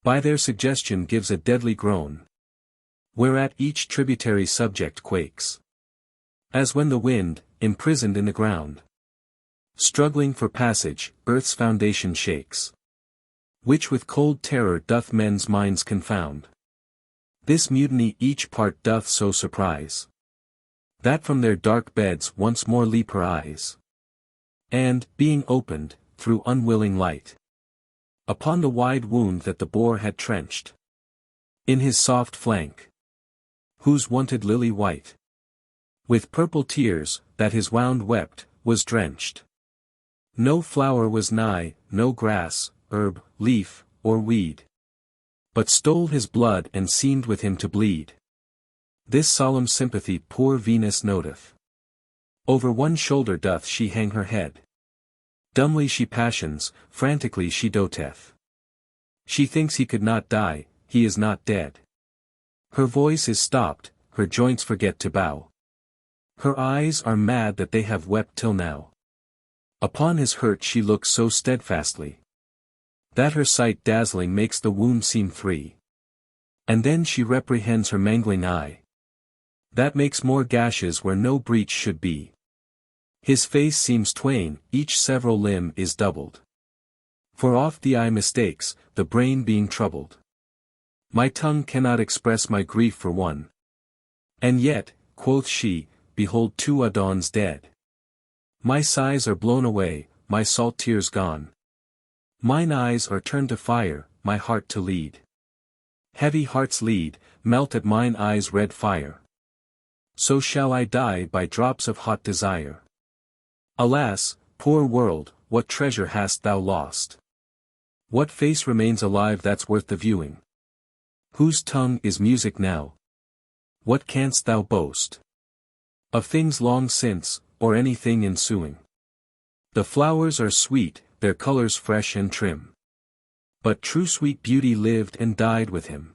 by their suggestion gives a deadly groan, whereat each tributary subject quakes, as when the wind, imprisoned in the ground, struggling for passage, earth's foundation shakes, which with cold terror doth men's minds confound. This mutiny each part doth so surprise, that from their dark beds once more leap her eyes, and, being opened, through unwilling light, upon the wide wound that the boar had trenched in his soft flank, whose wonted lily white, with purple tears, that his wound wept, was drenched. No flower was nigh, no grass, herb, leaf, or weed, but stole his blood and seemed with him to bleed. This solemn sympathy poor Venus noteth. Over one shoulder doth she hang her head. Dumbly she passions, frantically she doteth. She thinks he could not die, he is not dead. Her voice is stopped, her joints forget to bow. Her eyes are mad that they have wept till now. Upon his hurt she looks so steadfastly, that her sight dazzling makes the wound seem free. And then she reprehends her mangling eye, that makes more gashes where no breach should be. His face seems twain, each several limb is doubled. For oft the eye mistakes, the brain being troubled. My tongue cannot express my grief for one. And yet, quoth she, behold 2 Adons dead. My sighs are blown away, my salt tears gone. Mine eyes are turned to fire, my heart to lead. Heavy heart's lead, melt at mine eyes' red fire. So shall I die by drops of hot desire. Alas, poor world, what treasure hast thou lost? What face remains alive that's worth the viewing? Whose tongue is music now? What canst thou boast of things long since, or anything ensuing? The flowers are sweet, their colors fresh and trim, but true sweet beauty lived and died with him.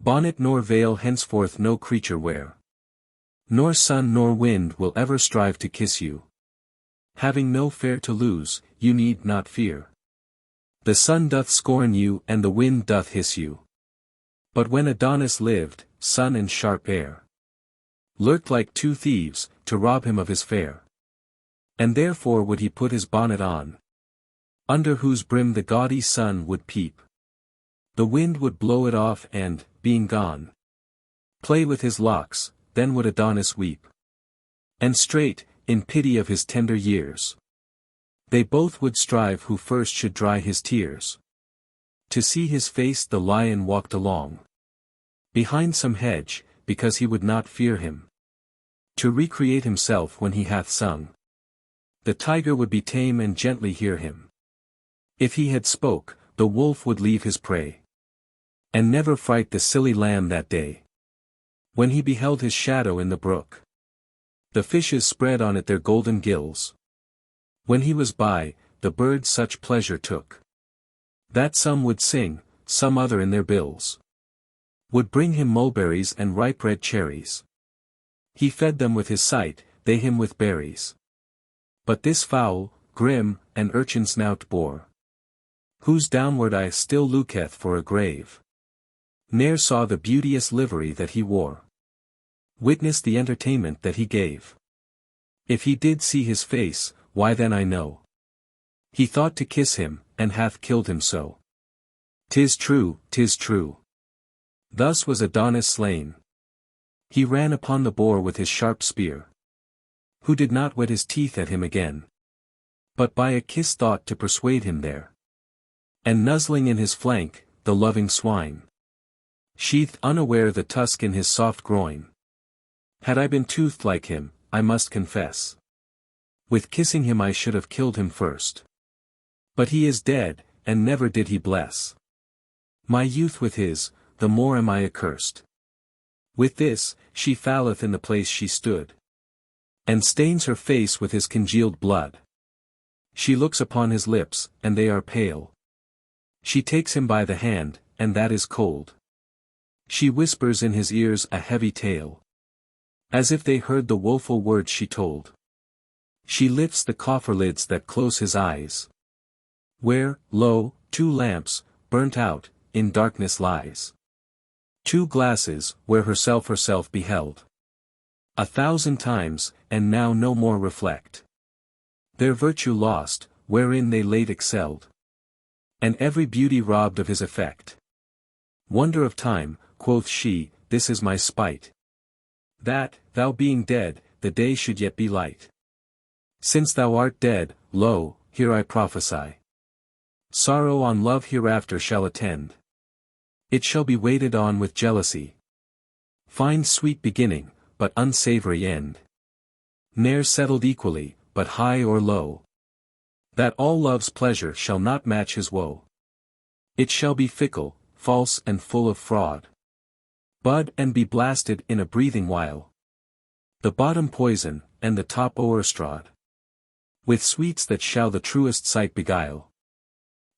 Bonnet nor veil henceforth no creature wear. Nor sun nor wind will ever strive to kiss you. Having no fair to lose, you need not fear. The sun doth scorn you and the wind doth hiss you. But when Adonis lived, sun and sharp air lurked like two thieves, to rob him of his fare. And therefore would he put his bonnet on, under whose brim the gaudy sun would peep. The wind would blow it off and, being gone, play with his locks, then would Adonis weep. And straight, in pity of his tender years, they both would strive who first should dry his tears. To see his face the lion walked along behind some hedge, because he would not fear him. To recreate himself when he hath sung, the tiger would be tame and gently hear him. If he had spoke, the wolf would leave his prey, and never fright the silly lamb that day. When he beheld his shadow in the brook, the fishes spread on it their golden gills. When he was by, the birds such pleasure took, that some would sing, some other in their bills would bring him mulberries and ripe red cherries. He fed them with his sight, they him with berries. But this fowl, grim, an urchin snout bore, whose downward eye still looketh for a grave, ne'er saw the beauteous livery that he wore, witness the entertainment that he gave. If he did see his face, why then I know he thought to kiss him, and hath killed him so. 'Tis true, 'tis true. Thus was Adonis slain. He ran upon the boar with his sharp spear, who did not whet his teeth at him again, but by a kiss thought to persuade him there. And nuzzling in his flank, the loving swine sheathed unaware the tusk in his soft groin. Had I been toothed like him, I must confess, with kissing him I should have killed him first. But he is dead, and never did he bless my youth with his, the more am I accursed. With this, she falleth in the place she stood, and stains her face with his congealed blood. She looks upon his lips, and they are pale. She takes him by the hand, and that is cold. She whispers in his ears a heavy tale, as if they heard the woeful words she told. She lifts the coffer lids that close his eyes, where, lo, 2 lamps, burnt out, in darkness lies. 2 glasses, where herself beheld 1,000 times, and now no more reflect their virtue lost, wherein they late excelled, and every beauty robbed of his effect. Wonder of time, quoth she, this is my spite, that, thou being dead, the day should yet be light. Since thou art dead, lo, here I prophesy, sorrow on love hereafter shall attend. It shall be waited on with jealousy, find sweet beginning, but unsavory end. Ne'er settled equally, but high or low, that all love's pleasure shall not match his woe. It shall be fickle, false and full of fraud, bud and be blasted in a breathing while, the bottom poison, and the top o'erstrawed with sweets that shall the truest sight beguile.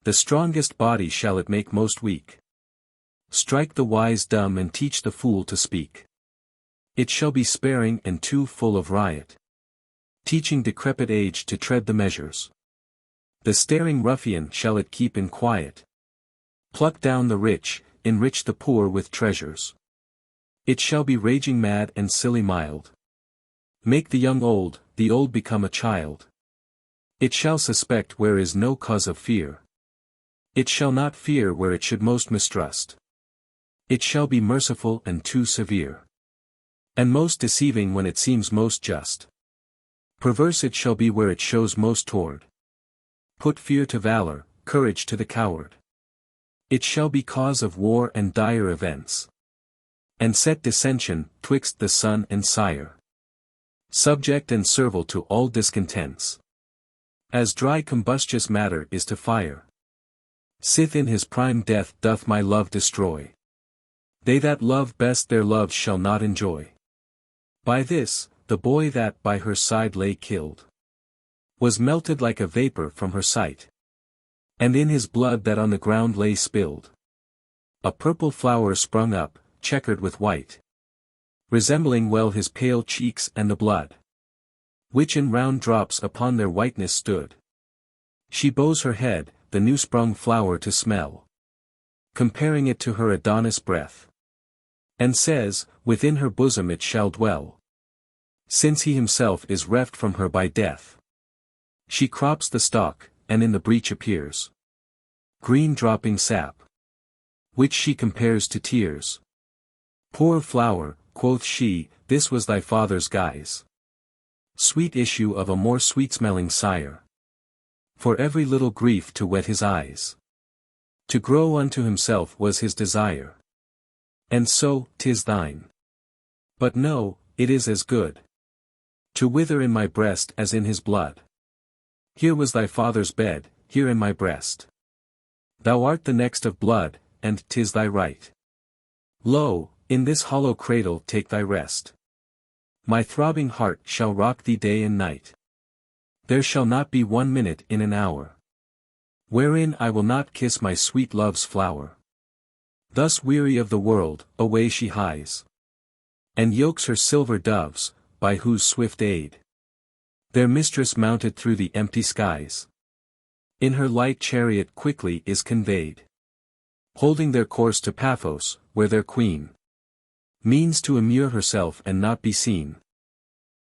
The strongest body shall it make most weak, strike the wise dumb and teach the fool to speak. It shall be sparing and too full of riot, teaching decrepit age to tread the measures. The staring ruffian shall it keep in quiet, pluck down the rich, enrich the poor with treasures. It shall be raging mad and silly mild, make the old become a child. It shall suspect where is no cause of fear, it shall not fear where it should most mistrust. It shall be merciful and too severe, and most deceiving when it seems most just. Perverse it shall be where it shows most toward, put fear to valor, courage to the coward. It shall be cause of war and dire events, and set dissension twixt the son and sire, subject and servile to all discontents, as dry combustious matter is to fire. Sith in his prime death doth my love destroy, they that love best their love shall not enjoy. By this, the boy that by her side lay killed, was melted like a vapor from her sight, and in his blood that on the ground lay spilled, a purple flower sprung up, checkered with white, resembling well his pale cheeks and the blood, which in round drops upon their whiteness stood. She bows her head, the new-sprung flower to smell, comparing it to her Adonis breath, and says, within her bosom it shall dwell, since he himself is reft from her by death. She crops the stalk, and in the breach appears green dropping sap, which she compares to tears. Poor flower, quoth she, this was thy father's guise, sweet issue of a more sweet-smelling sire, for every little grief to wet his eyes. To grow unto himself was his desire. And so, 'tis thine. But no, it is as good to wither in my breast as in his blood. Here was thy father's bed, here in my breast. Thou art the next of blood, and 'tis thy right. Lo, in this hollow cradle take thy rest. My throbbing heart shall rock thee day and night. There shall not be 1 minute in an hour wherein I will not kiss my sweet love's flower. Thus weary of the world, away she hies, and yokes her silver doves, by whose swift aid their mistress mounted through the empty skies, in her light chariot quickly is conveyed, holding their course to Paphos, where their queen means to immure herself and not be seen.